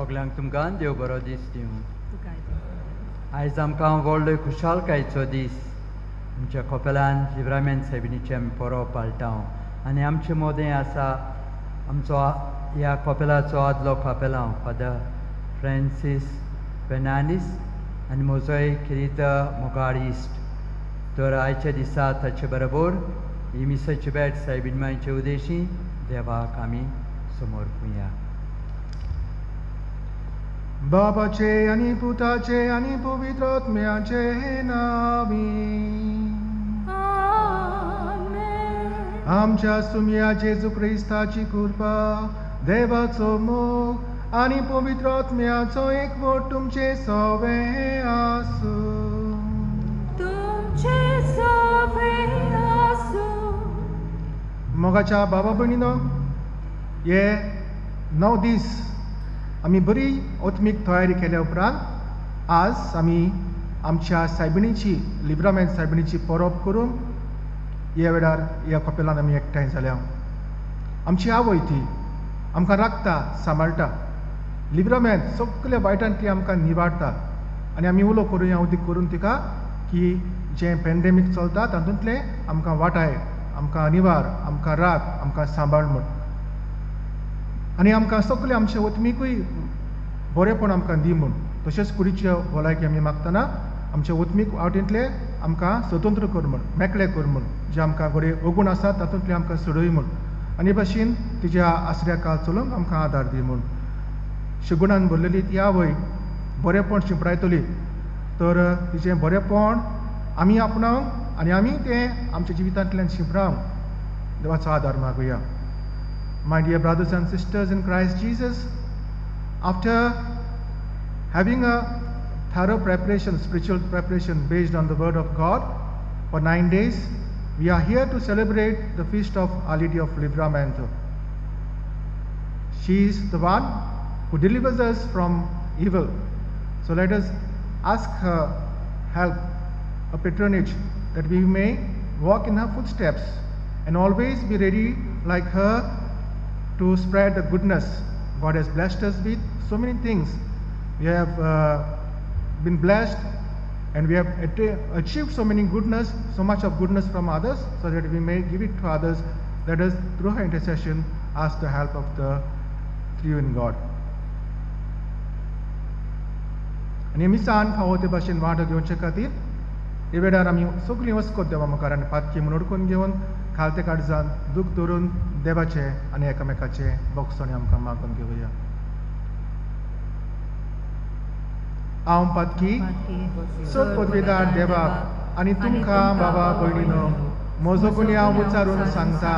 सगळ्यांक तुमकां देव बरो दीस दिवं. आयज आमकां व्हडलो खुशालकायेचो दीस. आमच्या कपेलान लिब्रामेंत सायबिणीचें आमी परब पाळटाव आनी आमचें मोदें आसा आमचो ह्या कपेलाचो आदलो कपेलांव फादर फ्रांसीस फेर्नांडीस आनी म्हजोय किरीत मोगाळ इश्ट. तर आयच्या दिसा ताचे बरोबर ही मिसाची बेट सायबीण मांयचे उदेशी देवाक आमी समर्पुया. बाबाचे आनी पुताचे आनी पवित्र आत्म्याचे नावी. आमच्या सुम्या जेजू क्रिस्ताची कृपा, देवाचो मोग आनी पवित्र आत्म्याचो एकवट तुमचे सवे आसूं. मोगाच्या बाबा भयणीनो, हे 9 दीस आमी बरी ओत्मीक तयारी केल्या उपरांत आज आमी आमच्या सायबिणीची लिब्रामेंत सायबिणीची परब करून ह्या वेळार ह्या कपेलान आमी एकठांय जाल्या. आमची आवय ती आमकां राखता, सांबाळटा. लिब्रामेंत सगळ्या वायटान ती आमकां निवाडटा आनी आमी उलो करुया उदीक करून तिका की जें पॅन्डेमीक चलता तातूंतले आमकां वाटाय, आमकां निवार, आमकां राख, आमकां सांबाळ म्हूण. आनी आमकां सगळें आमचें ओतमीकूय बरेंपण आमकां दी म्हूण. तशेंच कुडीचे भलायकी आमी मागतना आमच्या ओतमीक वाटेंतले आमकां स्वतंत्र कर म्हूण, मेकळे कर म्हूण. जे आमकां बरे अवगूण आसात तातूंतले आमकां सोडय म्हूण. आनी भाशेन तिच्या आसऱ्या काळ चलोवंक आमकां आदार दी म्हूण. शिगुणान भरलेली ती आवय बरेंपण शिंपडायतली तर तिचें बरेंपण आमी आपणावंक आनी आमी तें आमच्या जिवितांतल्यान शिंपडावंक देवाचो आदार मागुया. My dear brothers and sisters in Christ Jesus, after having a thorough preparation, spiritual preparation based on the Word of God for 9 days, we are here to celebrate the feast of Our Lady of Livramento. She is the one who delivers us from evil. So let us ask her help, a patronage, that we may walk in her footsteps and always be ready like her to spread the goodness. God has blessed us with so many things. We have been blessed and we have achieved so many goodness, so much of goodness from others, so that we may give it to others. Let us, through her intercession, ask the help of the triune God. आनी मिसान फावो ते भाशेन वांटो घेवचे खातीर हे वेळार आमी सगळीं वस्कोत देवा मुखार आनी पातकी म्हणून घेवन खालते काळजान दूख दवरून देवाचे आनी एकामेकाचे बोगसणे आमकां मागून घेवया. हांव पातकी सत पदवीदार देवाक आनी तुमकां बाबा भयणीनो, म्हजो गुन्हे हांव उच्चारून सांगता,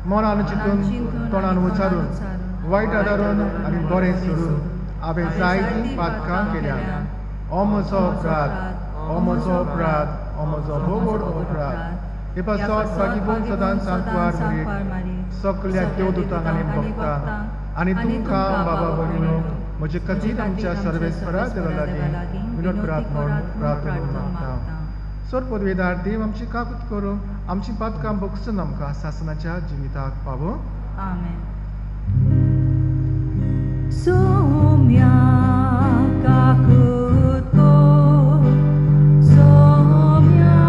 मनान चिंतून तोंडान उच्चारून वायट आदारून आनी बरें सोडून हांवें जायतीं पातकां केल्यां. हो म्हजो अपराध, हो म्हजो अपराध, हो म्हजो भोगोड अपराध. हे पासत बागीबून सदांच सांतवार मारीत सगळ्या देवदूतांक आनी भक्तांक आनी तुमकां बाबा भयणीनो म्हजे खातीर आमच्या सर्वेस्परा देवा लागीं विनोद प्रार्थना प्रार्थना मागता. सर पदवीदार देव आमची काकूत करूं, आमची पातकां बगसून आमकां सासणाच्या जिविताक पावूं. आमेन. सोम्या काकूत कर, सोम्या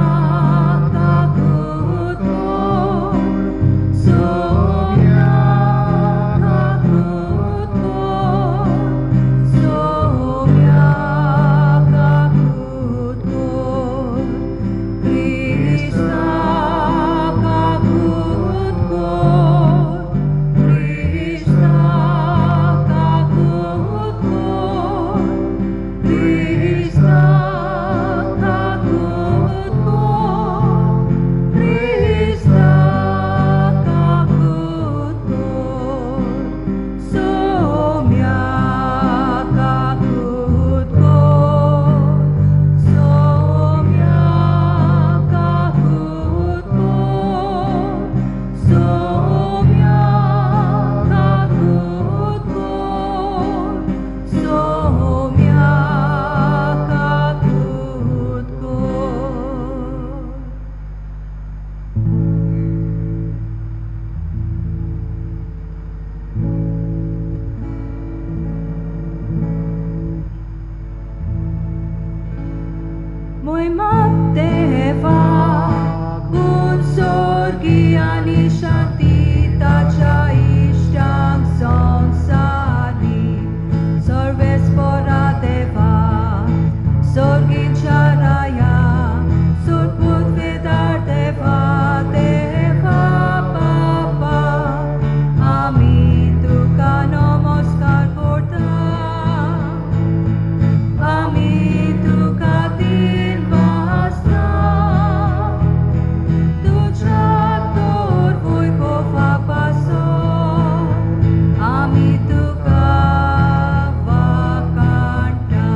काकूत कर, सोम्या काकूत कर, सोम्या काकूत कर, क्रिस्ता काकूत कर, क्रिस्ता काकूत कर. आणि शांती ताच्या इष्टांक संसारी सर्वेस्परा देवा सोर्गीच्या राया सुटपूत वेदार देवा देवा बाबा आम्ही तुका नमस्कार करता आम्ही तुका दिन वाजता तुझ्या तोर वैभवापासून आम्ही तुका वाकांता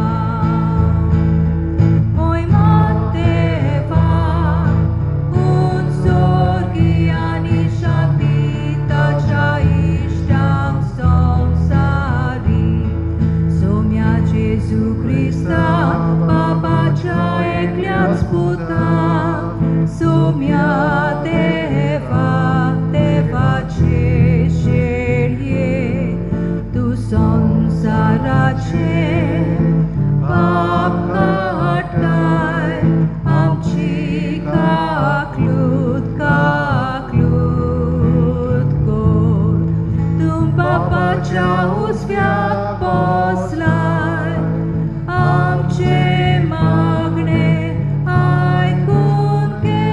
मोहिमात देवा उंच स्वर्गी आणि शांती ताच्या इष्टांक संसारी सोम्या जेजू ख्रिस्ता बाबाच्या एकल्याच पुता सोम्या देवा देवाचे शेळये तू संसाराचे पाप काढताय आमची काकलूत कोर तू बापाच्या उजव्याक बसलाय आमचे मागणे ऐकून घे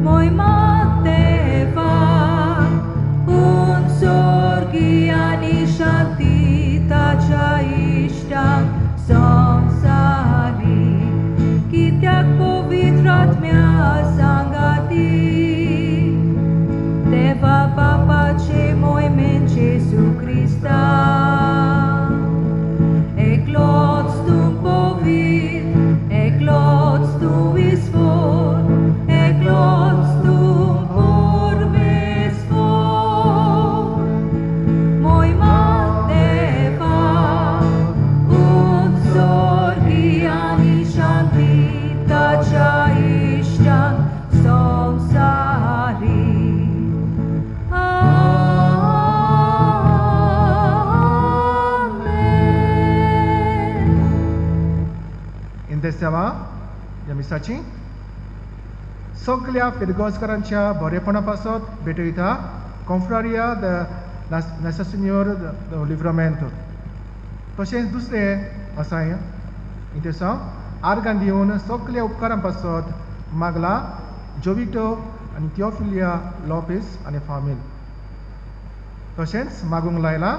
मोहिमात देवा उंच स्वर्गी आणि शांती ताच्या इष्टांक संसारी कित्याक पवित्र आत्म्या सांगाती देवा बापाचे मोहिमेन जेजू ख्रिस्ता एकलोच तू पवित्र एकलोच तू ईश्वर एकलोच तू परमेश्वर मोहिमात देवा उंच स्वर्गी आणि शांती ताच्या इष्टांक संसारी इंदेसेवा ह्या मिसाची सगळ्या फिरगोसकारांच्या बरेपणापासून भेटयता कॉन्फ्रारिया द नेसेसिनियोर द लिव्रामेंतो तशेंच दुसरें आसाय इंतेसा आर्गान दिवन सगळ्या उपकारांपासून मागला जोविटो आनी थिओफिलिया लॉपेस आनी फामील तशेंच मागूंक लायला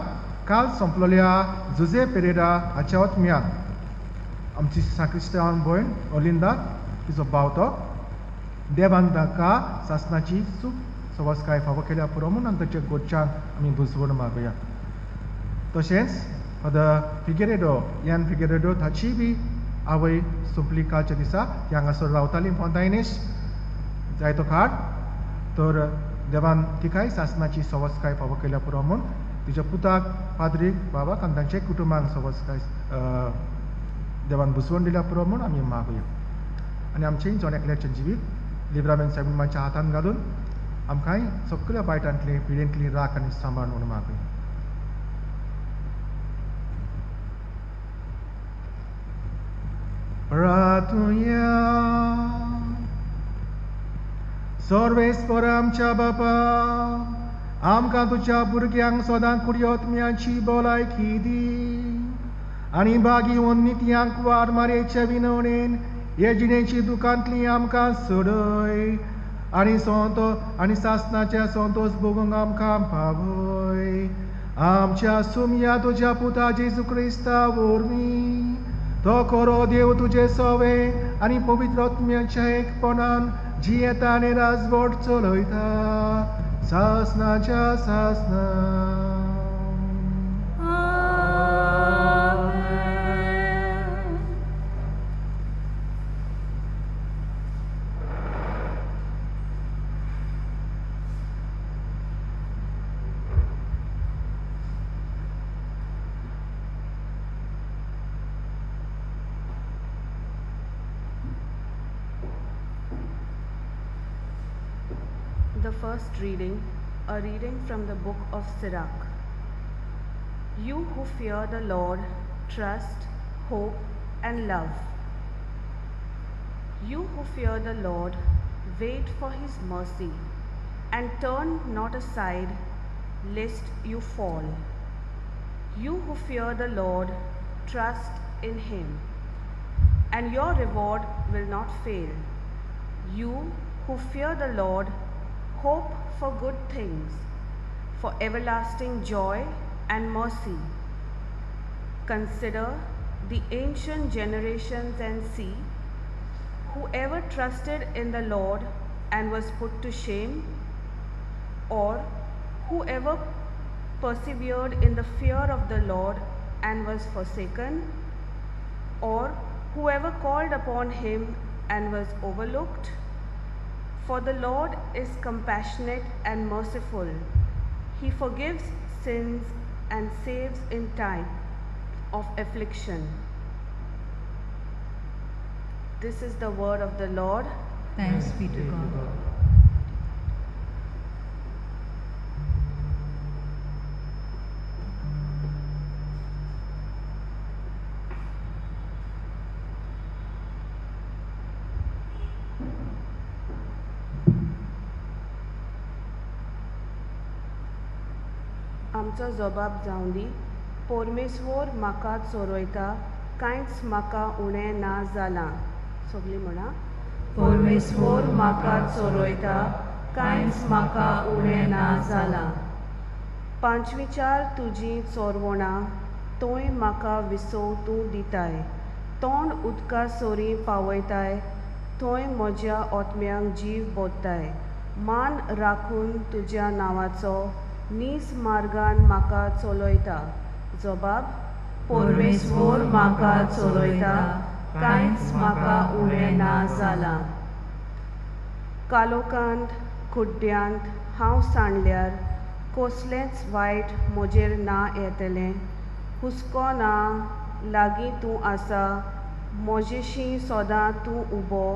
काल संपलेल्या जुजे पेरेरा हाच्या ओतम्याक आमची साक्रिस्तांव भयण ओलिंदा तिचो भाव देवान ताका सासणाची सूख सवस्काय फावो केल्या पुरो म्हणून ताच्या गोडच्यान आमी बुजवण मागुया तशेंच फादर फिगेरेडो यान फिगेरेडो ताची बी आवय सोंपली कालच्या दिसा ती हांगासर रावताली फोंतायनीस जायतो काळ तर देवान तिकाय सासणाची सवस्काय फावो केल्या पुरो म्हूण तिच्या पुताक पाद्रीक बाबाक आनी तांचे कुटुंबाक सवस्काय देवान बुजवण दिल्या पुरो म्हूण आमी मागुया आनी आमचेय जण एकल्याचें जिवीत लिब्रामेन सायबिमाच्या हातान घालून आमकांय सगळ्या वायटांतली पिडेंतली राख आनी सांबाळ म्हणून मागुया प्रार्थुया सर्वेस्पर आमच्या बापा आमकां तुज्या भुरग्यांक सदांच कुडयोत्म्याची भलायकी दी आनी बागी नित्यांक वाड मारयेच्या विनवणेन हे जिणेची दुखांतली आमकां सोडय आनी आनी सासणाच्या संतोष भोगूंक आमकां पावय आमच्या सुमया तुज्या पुता जेजू क्रिस्ता वरवीं तो खरो देव तुजे सवे आनी पवित्र आत्म्याच्या एकपणान जियेता आनी राजवट चलयता सासणाच्या सासणा The first reading, a reading from the book of Sirach. You who fear the Lord, trust, hope, and love. You who fear the Lord, wait for his mercy, and turn not aside, lest you fall. You who fear the Lord, trust in him, and your reward will not fail. You who fear the Lord, hope for good things, for everlasting joy and mercy. Consider the ancient generations and see, whoever trusted in the Lord and was put to shame, or whoever persevered in the fear of the Lord and was forsaken, or whoever called upon him and was overlooked. For the Lord is compassionate and merciful. He forgives sins and saves in time of affliction. This is the word of the Lord. Thanks be to God. आमचो जबाब जावं दी, परमेश्वर म्हाका चोरयता, कांयच म्हाका उणें ना जालां. सगळीं म्हणा. परमेश्वर म्हाका चोरयता, कांयच म्हाका उणें ना जालां. पांचवीचार तुजीं चोरवणां, तोय म्हाका विसव तूं दिताय. तोंड उदका सोरी पावयताय, थंय म्हज्या ओतम्यांक जीव बोदताय. मान राखून तुज्या नांवाचो, नीस मार्गान म्हाका चलयता. जबाब, परमेश्वर म्हाका चोरयता, कांयच म्हाका उणें ना जालां. कालोखांत कुड्ड्यांत हांव सांडल्यार, कसलेंच वायट म्हजेर ना येतलें. हुस्को ना, लागीं तूं आसा, म्हजेशीं सदां तूं उबो.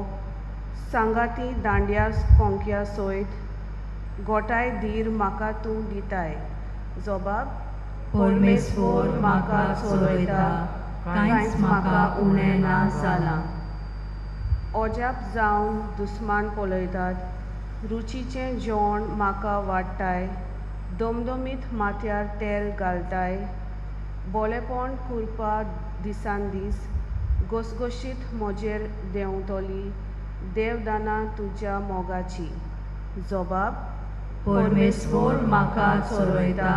सांगाती दांड्या कोंक्या सयत, गोठाय धीर म्हाका तूं दिताय. जबाब, परमेश्वर म्हाका चोरयता, कांयच म्हाका उणें ना जालां. ओजाप जावन दुस्मान पळयतात, रुचीचें जेवण म्हाका वाडटाय. दमदमीत माथ्यार तेल घालताय. बोलेपण करपा दिसान दीस, घसघशीत म्हजेर देंवतली. देवदानां तुज्या मोगाची. जबाब, परमेश्वर म्हाका चोरयता,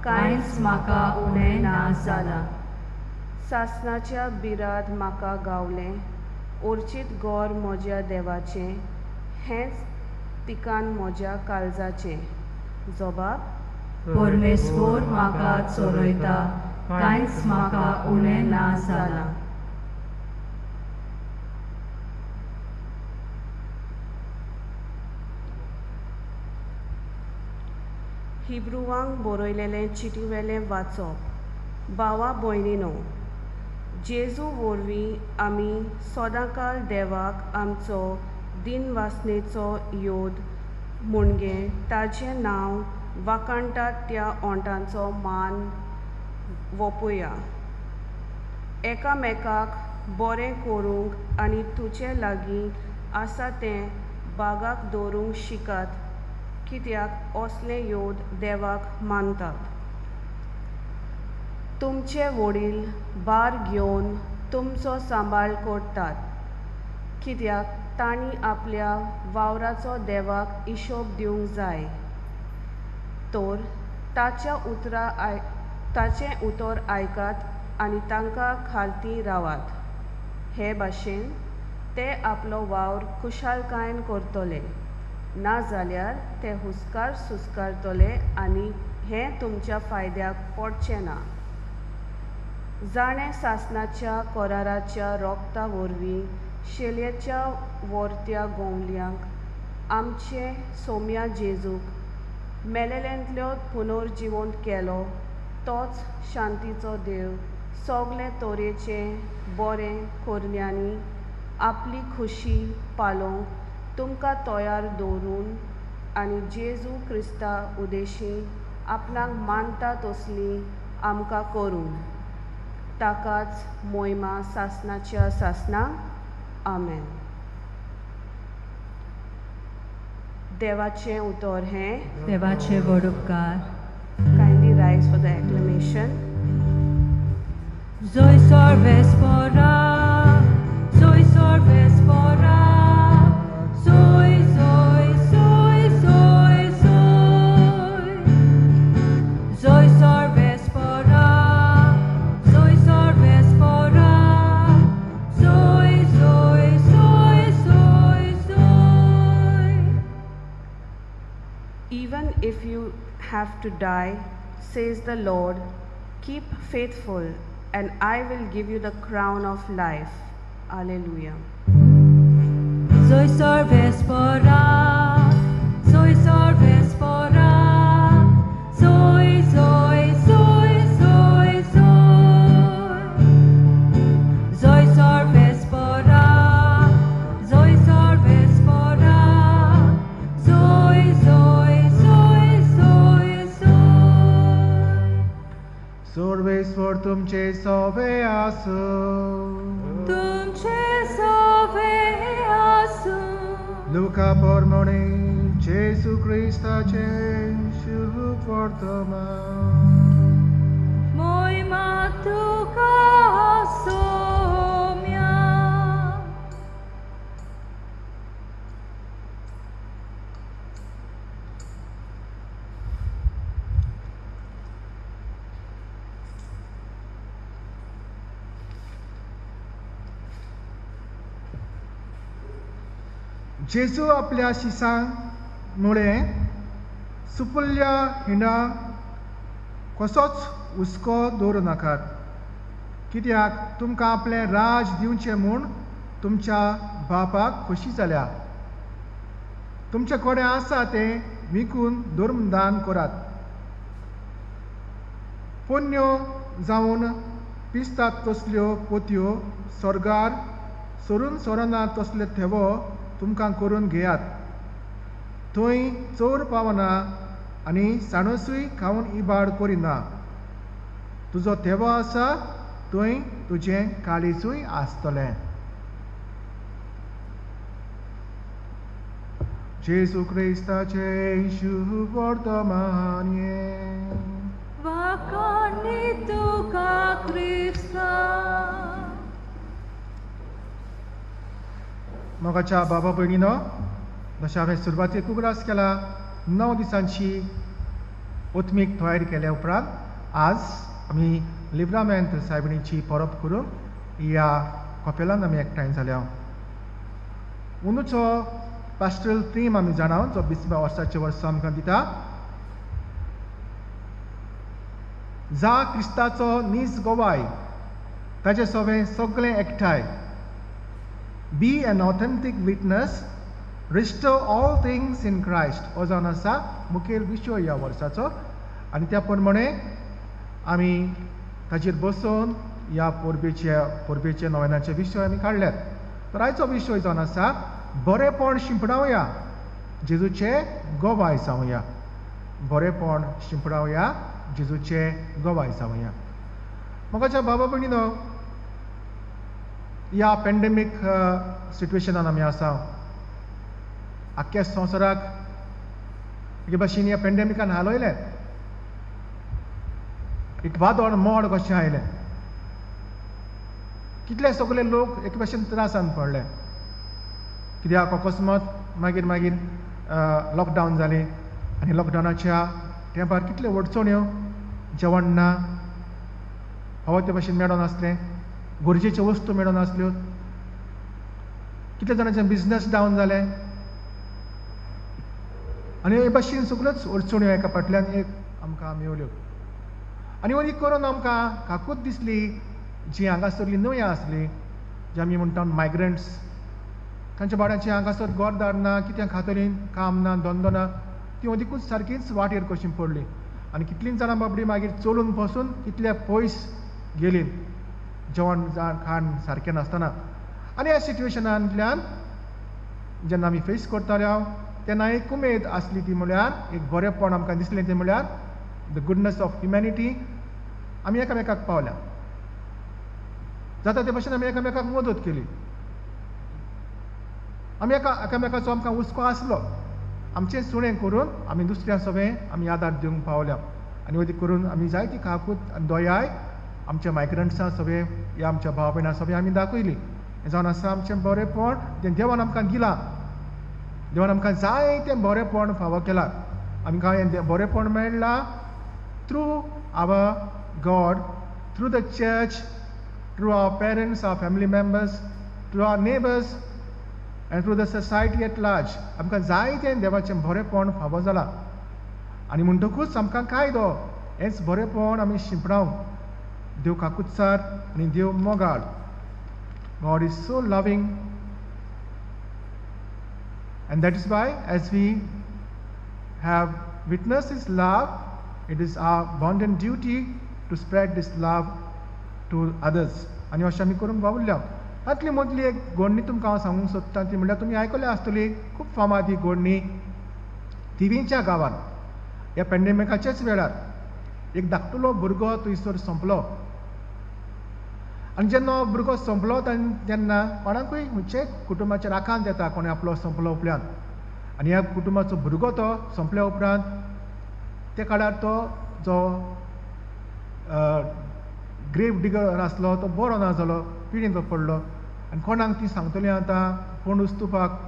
कांयच म्हाका उणें ना जालां. सासणाच्या बिराद म्हाका गावलें, ओर्चीत गोर म्हज्या देवाचें. हेंच तिकान म्हज्या काळजाचें. जबाब, परमेश्वर म्हाका चोरयता, कांयच म्हाका उणें ना जालां. हिब्रुवांक बरयलेलें चिटीवेलें वाचप. भावा भयणीनो, जेजू वरवीं आमी सदांकाल देवाक आमचो दिनवासनेचो योद म्हणगे ताचें नांव वाखाणटात त्या ओंटांचो मान वोपुया. एकामेकाक बरें करूंक आनी तुजे लागीं आसा तें बागाक दवरूंक शिकात, कित्याक असलें योद देवाक मानतात. तुमचे वडील भार घेवन तुमचो सांबाळ करतात, कित्याक तांणी आपल्या वावराचो देवाक हिशोब दिवंक जाय. तर ताचें उतर आयकात आनी तांकां खालती रावात. हे भाशेन ते आपलो वावर खुशालकायेन करतले, नाजाल्यार ते हुस्कार सुस्कारतले आनी हें तुमच्या फायद्याक पडचें ना. जाणें सासणाच्या कराराच्या रोगता वरवीं शेलयेच्या वर्त्या गोवल्यांक आमचे सोम्या जेजूक मेलेल्यांतलो पुनर्जिवंत केलो, तोच शांतीचो देव सगले तरेचें बरें करण्यांनी आपली खुशी पालोवंक तुमकां तयार दवरून आनी जेजू क्रिस्ता उदेशीं आपणाक मानता तसलीं आमकां करूं. ताकाच मोहिमा सासणाच्या सासणाक. आमेन. देवाचें उतर हें. देवाचे व्हड उपकार. Kindly rise for the acclamation. Zoe sorves pora, Zoe sorves pora, Zoe, Zoe, Zoe, Zoe, Zoe. Zoe sorves pora, Zoe sorves pora, Zoe, Zoe, Zoe, Zoe, Zoe. Even if you have to die, says the Lord, keep faithful, and I will give you the crown of life. Alleluia. Zoe sorves pora, Zoe sorves pora, Zoe, Zoe, Zoe, Zoe, Zoe. Zoe sorves pora, Zoe sorves pora, Zoe, Zoe, Zoe, Zoe, Zoe. Sarveshwar तुमचे सवे आसो. तुमचे सवे आसू. Luca प्रमाणे जेसू ख्रिस्ताचे शुभ वर्तमान. Moima tuka somia. जेजू आपल्या शिसांमुळे सुपुल्ल्या हिंडाक कसोच हुस्को दवरूं नाकात, कित्याक तुमकां आपलें राज दिवचें म्हूण तुमच्या बापाक खोशी जाल्या. तुमचे कडेन आसा तें विकून धर्मदान करात. पोन्न्यो जावन पिस्तात तसल्यो पोतयो स्वर्गार सरून सोरना तसले थेवो तुमकां करून घेयात. थंय चोर पावना आनी साणसूय खावन इबाड करिना. तुजो थेवो आसा थंय तुजें काळीजूय आसतलें. जेजू क्रिस्ताचे शुभ वर्तमान हें. Vakani tuka Krista. मोगाच्या बाबा भयणीनो, जशें हांवें सुरवातेक उगडास केला, 9 दिसांची ओत्मीक तयारी केल्या उपरांत आज आमी लिब्रामेंत सायबिणीची परब करून ह्या कपेलांत आमी एकठांय जाल्या. अंदूचो पास्टरल थीम आमी जाणा, जो 20 वर्साचे वर्स आमकां दिता. जा क्रिस्ताचो नीज गोवाय, ताचें सगळें एकठांय. Be an authentic witness, restore all things in Christ. हो जावन आसा मुखेल विशय ह्या वर्साचो, आनी त्या प्रमाणे आमी ताचेर बसून ह्या परबेचे नोवेनाचे विशय आमी काडल्यात. तर आयचो विशय जावन आसा बरेपण शिंपडावया, जेजूचे गोवाय जावया. बरेपण शिंपडावया, जेजूचे गोवाय जावया. मोगाच्या बाबा भयणीनो, ह्या पॅन्डेमीक सिट्युएशनान आमी आसा. आख्ख्या संवसाराक हे भाशेन ह्या पॅन्डेमिकान हालयलें. एक वादळ मोड कशें आयलें. कितले सगळे लोक एक भाशेन त्रासान पडले, कित्याक अकस्मात मागीर लॉकडावन जालें. आनी लॉकडावनाच्या तेंपार कितल्यो अडचण्यो, जेवण ना, हवो ते भाशेन मेळोन नासलें, गरजेच्यो वस्तू मेळोन नासल्यो, कितले जाणांचें बिझनस डावन जालें. आनी हे भाशेन सगळ्योच अडचण्यो एका फाटल्यान एक आमकां मेवल्यो. आनी मदीं करून आमकां काकूत दिसली जीं हांगासरलीं न्हंय आसलीं, जी आमी म्हणटा मायग्रंट्स, तांच्या बाळांचें हांगासर घरदार ना, कित्याक खातरीन काम ना, धंदो ना, ती मदींकूच सारकीच वाटेर कशीं पडलीं. आनी कितलींच जाणां बाबडी मागीर चलून बसून कितले पयस गेलीं, जेवण खाण सारकें नासतना. आनी ह्या सिट्युएशनांतल्यान जेन्ना आमी फेस करताले तेन्ना एक उमेद आसली, ती म्हळ्यार एक बरेपण आमकां दिसलें, तें म्हळ्यार द गुडनस ऑफ ह्युमॅनिटी. आमी एकामेकाक पावल्या, जाता ते भाशेन आमी एकामेकाक मदत केली. आमी एकामेकाचो आमकां हुस्को आसलो, आमचें सुणें करून आमी दुसऱ्या सगळें आमी आदार दिवंक पावल्या आनी अदी करून आमी जायती काकूत आनी दोयाय आमच्या मायग्रंट्सां सगळें ह्या आमच्या भाव भयणां सगळें आमी दाखयली हें जावन आसा आमचें बरेंपण जें देवान आमकां दिलां देवान आमकां जायतें बरेंपण फावो केलां आमकां हें बरेंपण मेळ्ळां through our God through the church through our parents our family members through our neighbours and through the society at large आमकां जायतें देवाचें बरेंपण फावो जालां आनी म्हणटकूच आमकां कायदो हेंच बरेंपण आमी शिंपडावंक देव काकुत्सार आनी देव मोगाळ God is so loving and that is why as we have witnessed his love it is our bounden duty to spread this love to others आनी अशें आमी करूंक पावल्या तातली मदली एक गोडणी तुमकां हांव सांगूंक सोदतां ती म्हणल्यार तुमी आयकल्या आसतली खूब फामाद ही गोडणी थिवींच्या गांवांत ह्या पॅन्डेमिकाच्याच वेळार एक धाकटुलो भुरगो थंयसर संपलो आनी जेन्ना हो भुरगो संपलो तेन्ना कोणाकूय म्हणजे कुटुंबाचेर आकांत येता कोणें आपलो संपलो उपरांत आनी ह्या कुटुंबाचो भुरगो तो संपल्या उपरांत ते काळार तो जो ग्रेव डिगर आसलो तो बरो ना जालो पिडीन पडलो आनी कोणाक ती सांगतली आतां कोण उस्तुपाक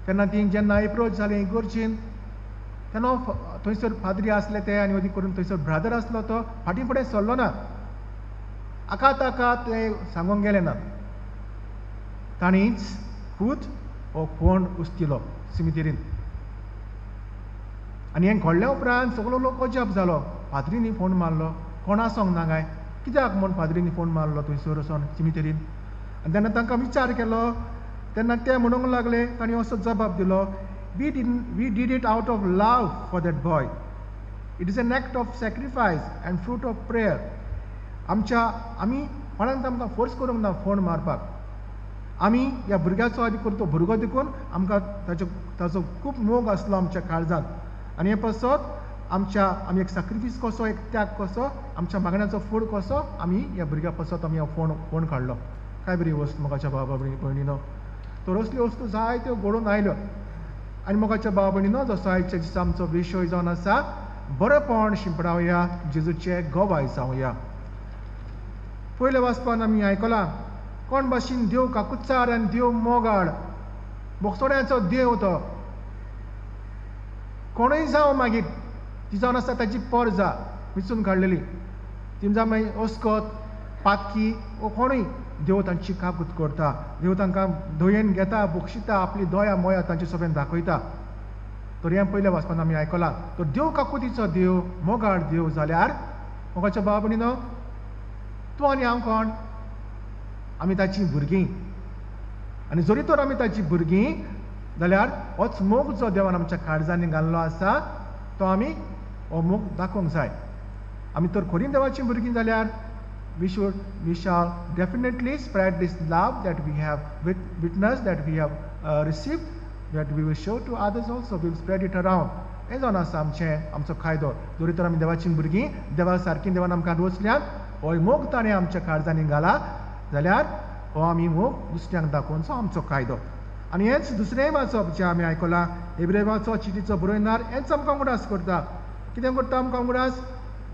तेन्ना ती जेन्ना एप्रोच जाली इगोर्जीन तेन्ना थंयसर फादरी आसले ते आनी अदी करून थंयसर ब्रादर आसलो तो फाटीं फुडें सरलो ना आकात ते सांगूंक गेले ना ताणीच खूद हो फोन उस्तिलो सिमितेरीन आनी हें घडल्या उपरांत सगळो लोक अजाप जालो फादरीनी फोन मारलो कोणा सांग ना काय कित्याक म्हूण फादरीनी फोन मारलो थंयसर वचोन सिमितेरीन आनी तेन्ना तांकां विचार केलो तेन्ना ते म्हणूंक लागले ताणी असो जबाब दिलो we did it out of love for that boy it is an act of sacrifice and fruit of prayer आमी कोणाक आमकां फोर्स करूंक ना फोन मारपाक आमी ह्या भुरग्याचो आदी करून तो भुरगो देखून आमकां ताचो खूब मोग आसलो आमच्या काळजांत आनी हे पसत आमी एक सॅक्रिफीस कसो एक त्याग कसो आमच्या मागण्याचो फूड कसो आमी ह्या भुरग्या पसत आमी हो फोन काडलो काय बरी वस्त मोगाच्या भावा भयणीनो तर असल्यो वस्तू जायत्यो घडून आयल्यो आनी मोगाच्या भावा भयणीनो जसो आयच्या दिसा आमचो विशय जावन आसा बरेपण शिंपडावया जेजूचे गोवाय जावया पयल्या वाचपान आमी आयकलां कोण भाशेन देव काकुत्सार आनी देव मोगाळ बोगसोड्याचो देव तो कोणूय जावं मागीर ती जावन आसा ताची पर्जा विचून काडलेली ती जावं मागीर ओस्कोत पातकी वो कोणूय देव तांची काकूत करता देव तांकां धोयेन घेता बोक्षिता आपली दोया मोया तांचे सगळें दाखयता तर हें पयल्या वाचपान आमी आयकलां तर देव काकुतीचो देव मोगाळ देव जाल्यार मोगाच्या भावा भयणीनो तूं आनी हांव कोण आमी ताची भुरगीं आनी जरी तर आमी ताची भुरगीं जाल्यार होच मोग जो देवान आमच्या काळजांनी घाल्लो आसा तो आमी हो मोग दाखोवंक जाय आमी तर खरीं देवाची भुरगीं जाल्यार we shall definitely spread this love that we have witnessed, that we have received, that we will show to others also. We will spread it around. हें जावन आसा आमचो कायदो जरी तर आमी देवाची भुरगीं देवा सारकीं देवान आमकां रोचल्यान हो मोग ताणें आमच्या काळजांनी घाला जाल्यार हो आमी मोग दुसऱ्यांक दाखोवचो आमचो कायदो आनी हेंच दुसरेंय वाचप जें आमी आयकलां इब्राहिमाचो चिटीचो बरयणार हेंच आमकां उगडास करता कितें करता आमकां उगडास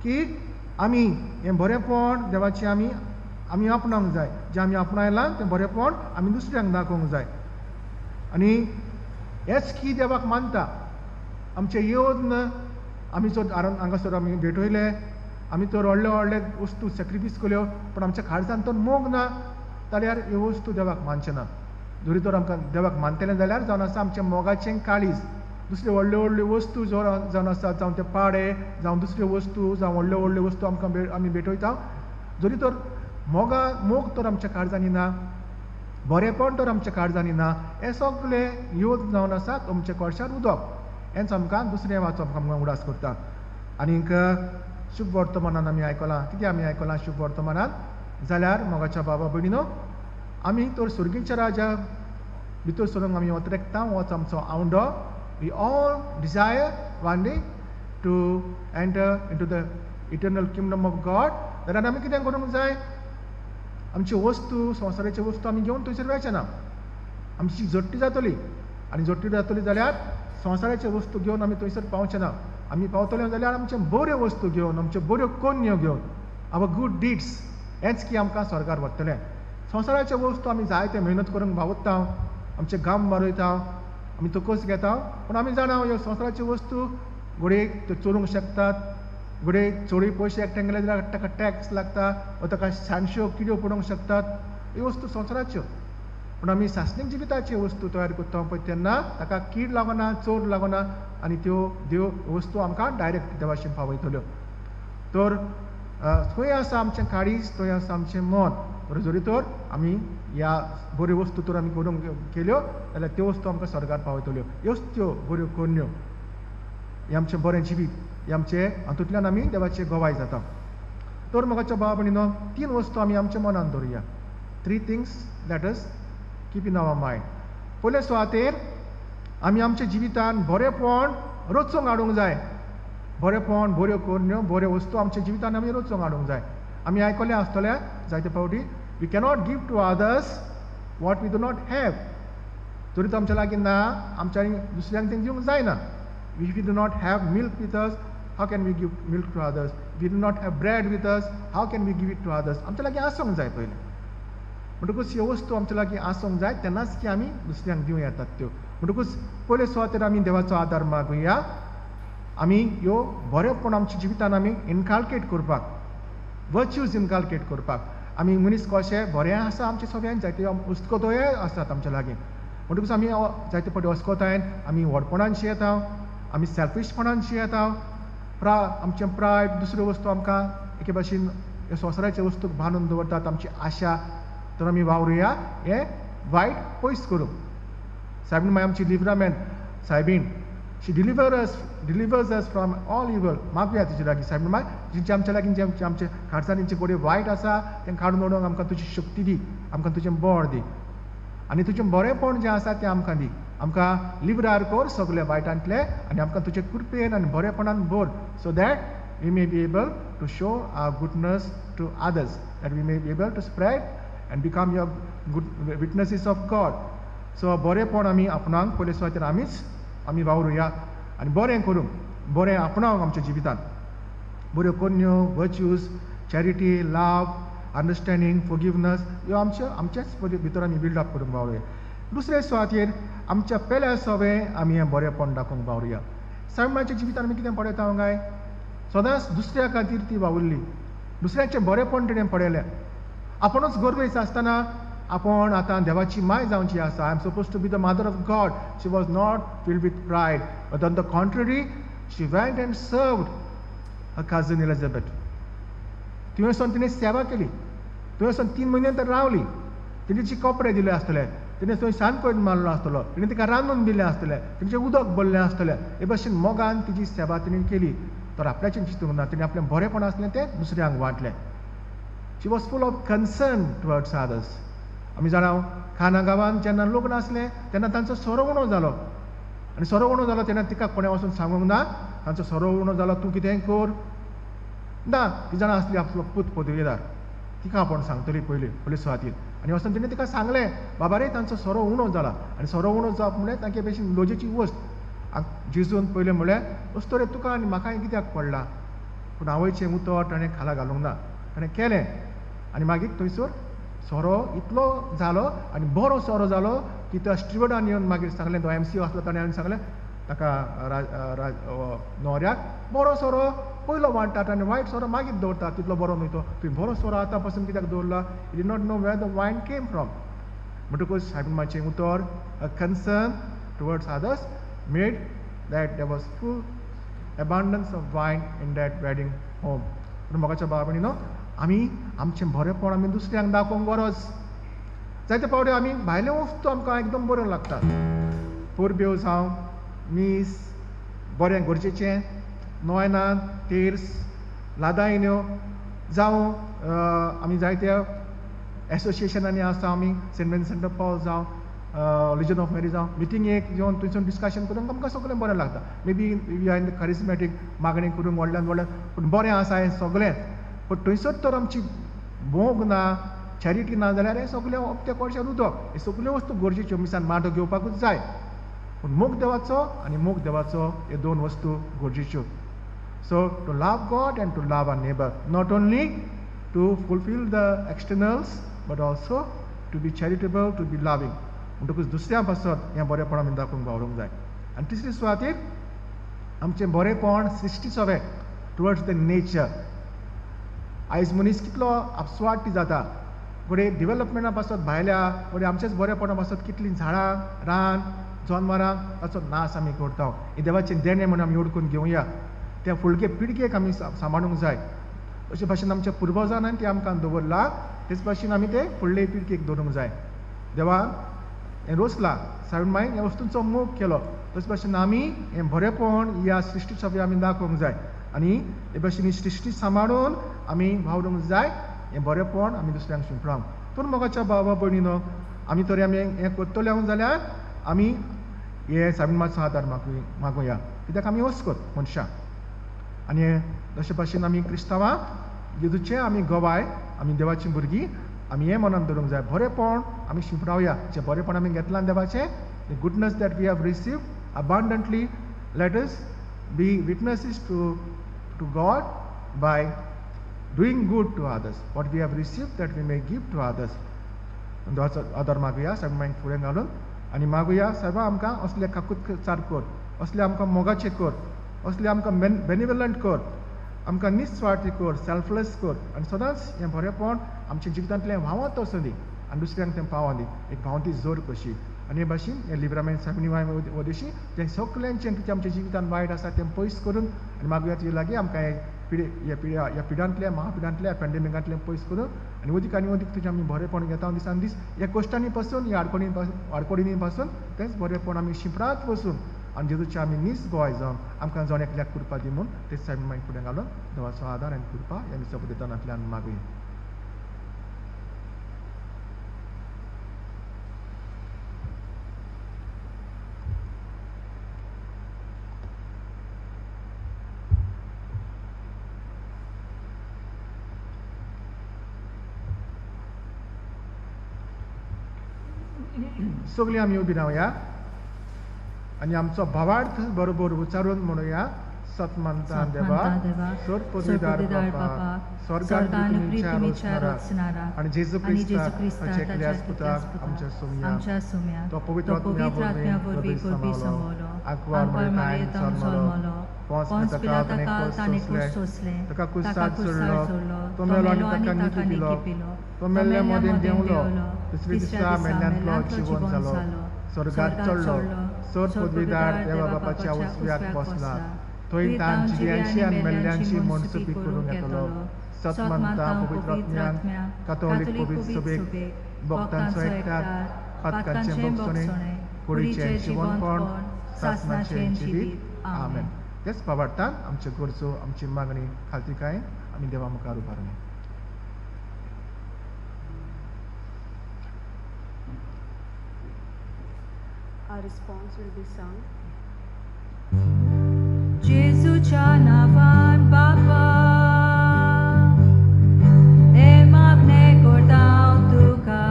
की आमी हें बरेंपण देवाचें आमी आपणावंक जाय जें आमी आपणायलां तें बरेंपण आमी दुसऱ्यांक दाखोवंक जाय आनी हेंच की देवाक मानता आमचे येवन आमी जर हांगासर आमी भेटयले आमी तर व्हडले वस्तू सॅक्रिफीस केल्यो पूण आमच्या काळजांत तर मोग ना जाल्यार ह्यो वस्तू देवाक मानचे ना जरी तर आमकां देवाक मानतलें जाल्यार जावन आसा आमचें मोगाचें काळीज दुसऱ्यो व्हडल्यो वस्तू जावन आसा जावं ते पाडे जावं दुसऱ्यो वस्तू जावं व्हडल्यो वस्तू आमकां आमी भेटयता जरी तर मोग तर आमच्या काळजांनी ना बरेपण तर आमच्या काळजांनी ना हे सगळें योद जावन आसा तुमच्या कळशार उदक हेंच आमकां दुसरें वाचप आमकां उडास करता आनीक शुभ वर्तमानान आमी आयकलां कितें आमी आयकलां शुभ वर्तमानान जाल्यार मोगाच्या बाबा भयणीनो आमी तर सुर्गीच्या राजा भितर सरूंक आमी वतरेकता होच आमचो आवंडो we all desire one day to enter into the eternal kingdom of God जाल्यार आमी कितें करूंक जाय आमची वस्तू संवसाराच्यो वस्तू आमी घेवन थंयसर वयचे ना आमची जट्टी जातली आनी जट्टी जातली जाल्यार संवसाराच्यो वस्तू घेवन आमी थंयसर पावचे ना. आमी पावतले जाल्यार आमच्यो बऱ्यो वस्तू घेवन, आमच्यो बऱ्यो कन्यो घेवन, आवर गूड डिड्स, हेंच की आमकां स्वर्गार व्हरतले. संवसाराच्यो वस्तू आमी जायते मेहनत करून भावत्ता, आमचे घाम मारयता, आमी तोकूच घेता, पूण आमी जाणा ह्यो संवसाराच्यो वस्तू घडये त्यो चोरूंक शकतात, घडये चोरी पयशे एकठांय केले जाल्यार ताका टॅक्स लागता, वा ताका छानश्यो किड्यो पडूंक शकतात. ह्यो वस्तू संवसाराच्यो. पूण आमी सासणीक जिविताच्यो वस्तू तयार करता पळय तेन्ना ताका कीड लागना, चोर लागना, आनी त्यो देव वस्तू आमकां डायरेक्ट देवाशें पावयतल्यो. तर थंय आसा आमचें काळीज, थंय आसा आमचें मन. जरी तर आमी ह्या बऱ्यो वस्तू तर आमी करूंक केल्यो जाल्यार त्यो वस्तू आमकां स्वर्गार पावयतल्यो. ह्योच त्यो बऱ्यो कन्यो. हें आमचें बरें जिवीत, हें आमचें हातूंतल्यान आमी देवाचें गोवाय जाता. तर म्हाका भाव भयणीनो, 3 वस्तू आमी आमच्या मनान दवरुया. 3 things let us keep in our mind. पयले सुवातेर आमी आमच्या जिवितान बरेपण रचूंक हाडूंक जाय. बरेपण, बऱ्यो कन्यो, बऱ्यो वस्तू आमच्या जिवितान आमी रचूंक हाडूंक जाय. आमी आयकलें आसतलें जायते फावटी, we cannot give to others what we do not have. जरी तो आमच्या लागीं ना, आमच्यांनी दुसऱ्यांक तें दिवंक जायना. If we do not have milk with us, how can we give milk to others? If we do not have bread with us, how can we give it to others? आमच्या लागीं आसूंक जाय पयलें. म्हणटकूच ह्यो वस्तू आमच्या लागीं आसूंक जाय, तेन्नाच की आमी दुसऱ्यांक दिवं येतात त्यो. म्हणटकूच पयले सुवातेर आमी देवाचो आदार मागुया. आमी ह्यो बरेपण आमच्या जिवितान आमी इनकाल्केट करपाक, वर्च्यूज इनकाल्केट करपाक. आमी मनीस कशें बरें आसा आमचे सगळ्यांक जायते हुस्कोतायोय आसात आमच्या लागीं. म्हणटकूच आमी जायते फावटी हुस्कोतायन आमी व्हडपणान शियेता, आमी सेल्फिशपणान शियेता, आमचें प्रायड, दुसऱ्यो वस्तू आमकां एके भाशेन ह्यो संवसाराच्यो वस्तूक बांदून दवरतात, आमची आशा. तर आमी वावरुया हें वायट पयस करूंक. सायबीण माय आमची लिव्हरामॅन सायबीण, शी डिलिव्हर्स अस फ्रॉम ऑल इवल. मागुया तिचे लागीं सायबीण माय, जेंचे आमच्या लागीं जे आमचे खाडसाणींचे गोडे वायट आसा तें काडून उडोवंक आमकां तुजी शक्ती दी, आमकां तुजें बळ दी, आनी तुजें बरेंपण जें आसा तें आमकां दी. आमकां लिव्हरार कर सगळे वायटांतले, आनी आमकां तुजे कृपेन आनी बरेपणान भर, so that we may be able to show our goodness to others, that we may be able to spread and become your good witnesses of God. So बरेपण आमी आपणाक पयले सुवातेर आमी वावरुया, आनी बरें करूंक, बरें आपणावंक आमच्या जिवितान. बऱ्यो कन्यो, वर्च्यूज, चॅरिटी, लव, अंडरस्टँडींग, फॉरगिवनस, ह्यो आमच्याच भितर आमी बिल्डअप करूंक वावरुया. दुसरे सुवातेर आमच्या पेल्या सवें आमी हें बरेंपण दाखोवंक वावरुया. सायबीणाच्या जिवितान आमी कितें पळयता काय, सदांच दुसऱ्या खातीर ती वावुरली, दुसऱ्याचें बरेंपण तिणें पळयलें. आपुणूच गरजेचो आसतना आपूण आतां देवाची माय जावची आसा. I am suppose to be the mother of God. She was not filled with pride, but on the contrary she went and served her cousin Elizabeth. थंय वचून तिणें सेवा केली, थंय वचून 3 म्हयने तर रावली. तिणें तिचे कपडे दिले आसतले, तिणें थंय सांजपण मारलो आसतलो, तिणें तिका रांदून दिलें आसतलें, तिणें उदक भरलें आसतलें. हे भाशेन मोगान तिची सेवा तिणें केली. तर आपल्याचें चिंतूंक ना, तिणें आपलें बरेंपण आसलें तें दुसऱ्यांक वांटलें. She was full of concern towards others. आमी जाणा खाना गांवांत जेन्ना लोक नासले तेन्ना तांचो सोरो उणो जालो, आनी सोरो उणो जालो तेन्ना तिका कोणें वचून सांगूंक ना तांचो सोरो उणो जालो, तूं कितेंय कर ना. ती जाणा आसली आपलो पूत पदवीदार, तिका आपूण सांगतली पयले सुवातेर. आनी वचून तिणें तिका सांगलें, बाबा रे तांचो सोरो उणो जाला. आनी सोरो उणो जावप म्हणल्यार तांचे भशेन लोजेची वस्त. जेजून पयलें म्हणलें, वस्तो रे तुका आनी म्हाकाय कित्याक पडला, पूण आवयचें उतर ताणें खाला घालूंक ना. ताणें केलें, आनी मागीर थंयसर सोरो इतलो जालो, आनी बरो सोरो जालो की त्या स्टिवर्डान येवन मागीर सांगलें, तो MCO आसलो ताणें आनी सांगलें ताका न्हवऱ्याक, बरो सोरो पयलो वांटतात आनी वायट सोरो मागीर दवरतात, तितलो बरो न्हय तो. तुवें बरो सोरो आतां पासून कित्याक दवरला? You did not know where the wine came from. म्हणटकूच सायबीणाचें उतर, concern towards others made that there was full abundance of wine in that wedding home. पूण म्हाका भाव भयणीनो, आमी आमचें बरेंपण आमी दुसऱ्यांक दाखोवंक गरज. जायते फावटी आमी भायल्यो वस्तू आमकां एकदम बऱ्यो लागतात, परब्यो जावं, मीस, बरें गरजेचें, नोयनां, तेर्स, लादायन्यो जावं, आमी जायत्या एसोसिएशनांनी आसा, आमी सेंट विन्सेंट ऑफ पॉल जावं, लिजन ऑफ मेरी जावं, मिटींगेक येवन थंयसून डिस्कशन करूंक आमकां सगळें बरें लागता. May be we are in the charismatic, मागणी करूंक व्हडल्यान व्हडलें, पूण बरें आसा हें सगळें. पूण थंयसर तर आमची मोग ना, चॅरिटी ना जाल्यार हें सगळें हप्ते कोळशार उदक. हे सगळ्यो वस्तू गरजेच्यो मिसान माटो घेवपाकूच जाय. पूण मोग देवाचो आनी मोग देवाचो हे दोन वस्तू गरजेच्यो. So to love God and to love our neighbour, not only to fulfil the externals but also to be charitable, to be loving. म्हणटकूच दुसऱ्या पासत हें बरेपण आमी दाखोवंक वावरूंक जाय. आनी तिसरी सुवातेर आमचें बरेपण सृश्टीचोवें टुवर्ड्स द नेचर. आयज मनीस कितलो आपसवाटी जाता, फुडें डेव्हलपमेंटा पासत भायल्या फुडें आमचेच बरेपणा पासत कितलीं झाडां, रान, जनावरां ताचो नाश आमी करता. हें देवाचें देणें म्हणून आमी ओळखून घेवया. त्या फुडके पिळगेक आमी सांबाळूंक जाय. अशे भाशेन आमच्या पुर्वजांनी तें आमकां दवरलां, तेच भाशेन आमी तें फुडले पिळगेक दवरूंक जाय. देवान हें रोसलां, सायबीण मायन ह्या वस्तूंचो मोग केलो, तशे भाशेन आमी हें बरेपण ह्या सृश्टीचो आमी दाखोवंक जाय. आनी हे भाशेन ही सृश्टी सांबाळून आमी वावरूंक जाय. हें बरेपण आमी दुसऱ्यांक शिंपडावंक. पूण मोगाच्या भावा भयणीनो, आमी तर आमी हें करतले जाल्यार आमी हे सायबीण मातसो आदार मागुया, कित्याक आमी वचकोत मनशां. आनी तशे भाशेन आमी क्रिस्तांवां जेजूचे आमी गवाय, आमी देवाची भुरगीं, आमी हें मनान दवरूंक जाय, बरेपण आमी शिंपडावया. जें बरेपण आमी घेतलां देवाचें, the goodness that we have received abundantly, let us be witnesses to God by doing good to others. What we have received that we may give to others. देवाचो आदार मागुया सायबीण मायन फुडें घालून. आनी मागुया सायबा आमकां असले काकूतचार कर, असले आमकां मोगाचे कर, असले आमकां बेनिवलंट कर, आमकां निस्वार्थी कर, सेल्फलेस कर. आनी सदांच हें बरेपण आमच्या जिवितांतलें व्हांवत वचूं दी आनी दुसऱ्यांक तें पावों दी, एक भावंती जोर कशी. आनी हे भाशेन हे लिब्रामेंट सायबीण वदेशी जें सगळ्यांचें कितें आमच्या जिवितांत वायट आसा तें पयस करून, आनी मागुया तुजे लागीं आमकां ह्या पिडांतल्या महापिडांतल्या पॅन्डेमिकांतलें पयस करून, आनी अदीक आनी अदीक तुजें आमी बरेपण घेता दिसान दीस ह्या कश्टांनी पासून, ह्या आडकोडींनी पासून तेंच बरेपण आमी शिंपडात वचून आनी जेजूचे आमी नीस गोवाय जावन आमकां जावन एकल्याक कृपा दी म्हूण तेच सायबीण मायन फुडें घालून देवाचो आदार आनी कृपा ह्या निसपदांतल्यान मागुया. सगळीं आमी उबी रावया आनी आमचो भावार्थ बरोबर उच्चारून म्हणुया. सतमंता देवा, सोर पदवीदार बापा, स्वर्गांत पृथ्वीच्या रोचणारा आनी जेजू क्रिस्ताचे एकल्याच पुताक आमच्या सोम्या, तो पवित्र आत्म्या वरवीं सांबाळलो, आंकवार मारयेतां जल्मलो, पोंच पिलाता काळ ताणें क्रूस सोंसलें, ताका क्रूसार चडलो, तो मेलो आनी ताका न्हिदी दिलो, तो मेल्ल्या मदें देंवलो, तिसऱ्या दिसा मेल्ल्यांतलो जिवंत जालो, स्वर्गांत चडलो, सोर पदवीदार देवा बापाच्या उजव्याक बसला, थंय ताण जियांची आनी मेल्ल्यांची मनसुबी करूंक येतलो. सतमंता पवित्र आत्म्यान कातोलीक पवित्र सभेक भक्तांचो एकठार, पातकांचें भोगसणें, कुडीचें जिवनपण, सासणाचें जिवीत. आमेन. तेच पावाडटान आमच्यो गरजो, आमची मागणी खालतीकायेन आमी देवा मुखार उबारले. Our response will be sung. जेजूच्या नांवान बापा, हे मागणें करता हांव तुका.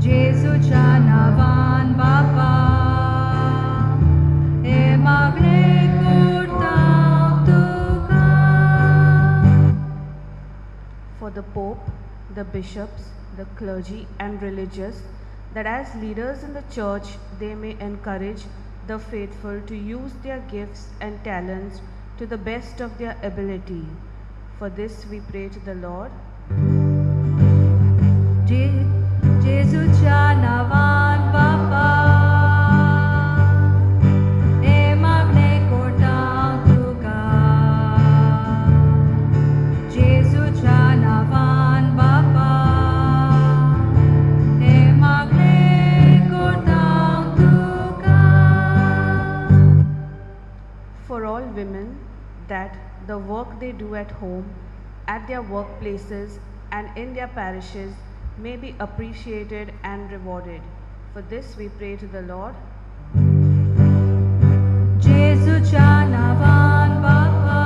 जेजूच्या नांवान बापा, हे मागणें करता हांव तुका. For the Pope, the bishops, the clergy and religious, that as leaders in the church they may encourage the faithful to use their gifts and talents to the best of their ability. For this we pray to the Lord. जेजूच्या नांवान बापा, हे मागणें करता हांव तुका. जेजूच्या नांवान बापा, हे मागणें करता हांव तुका. For all women, that the work they do at home, at their workplaces, and in their parishes may be appreciated and rewarded. For this we pray to the Lord. जेजूच्या नांवान बापा,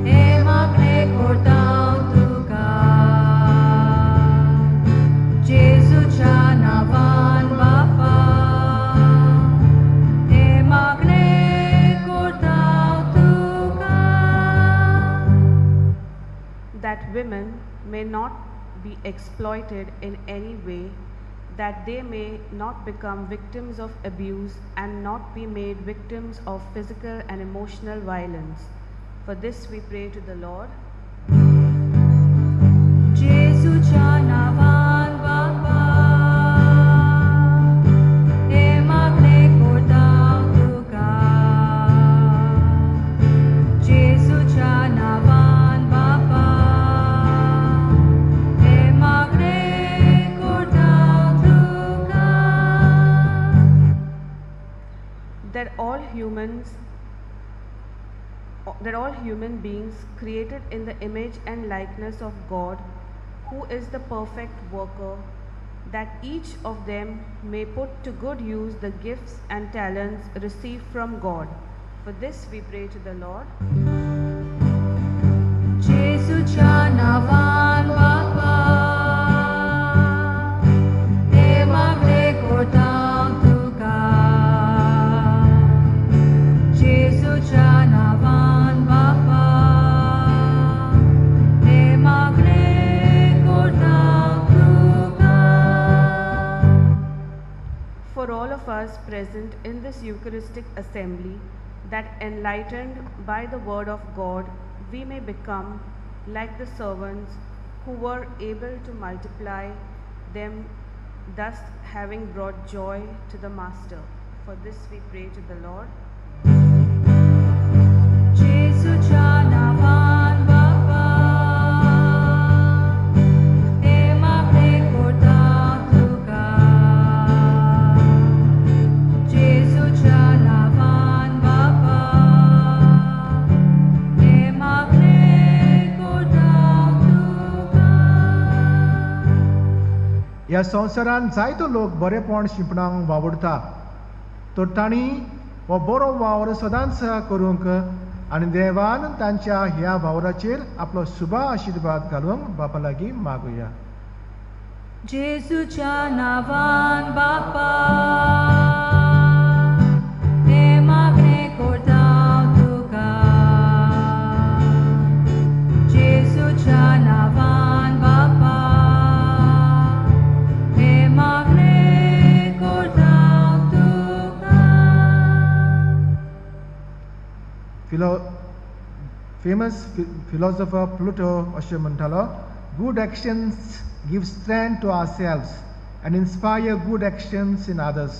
हे मागणें करता हांव तुका. जेजूच्या नांवान that women may not be exploited in any way, that they may not become victims of abuse and not be made victims of physical and emotional violence. For this we pray to the Lord. Gesù ci ha navan Baba, e magne cordau tu ca. Gesù ci ha navan Baba, e magne cordau tu ca. That all human beings created in the image and likeness of God, who is the perfect worker, that each of them may put to good use the gifts and talents received from God. For this we pray to the Lord. Gesù ci ha navan Baba, e magne cordau tu ca. Gesù ci ha navan Baba, e magne cordau tu ca. For all of us present in this Eucharistic assembly, that enlightened by the word of God, we may become like the servants who were able to multiply them, thus having brought joy to the Master. For this we pray to the Lord. Gesù ci ha navan Baba, e magne cordau tu ca. Gesù ci ha navan Baba, e magne cordau tu ca. ह्या संवसारान जायतो लोक बरेपण शिंपणाक वावुरता तर तांणी हो बरो वावर सदांच करूंक आनी देवान तांच्या ह्या वावराचेर आपलो शुभ आशिर्वाद घालूंक बापा लागीं मागुया. Gesù ci ha navan Baba, e magne cordau tu ca. Gesù ci ha navan Baba, e magne cordau tu ca. Famous philosopher Plato अशें म्हणटालो, good actions give strength to ourselves and inspire good actions in others.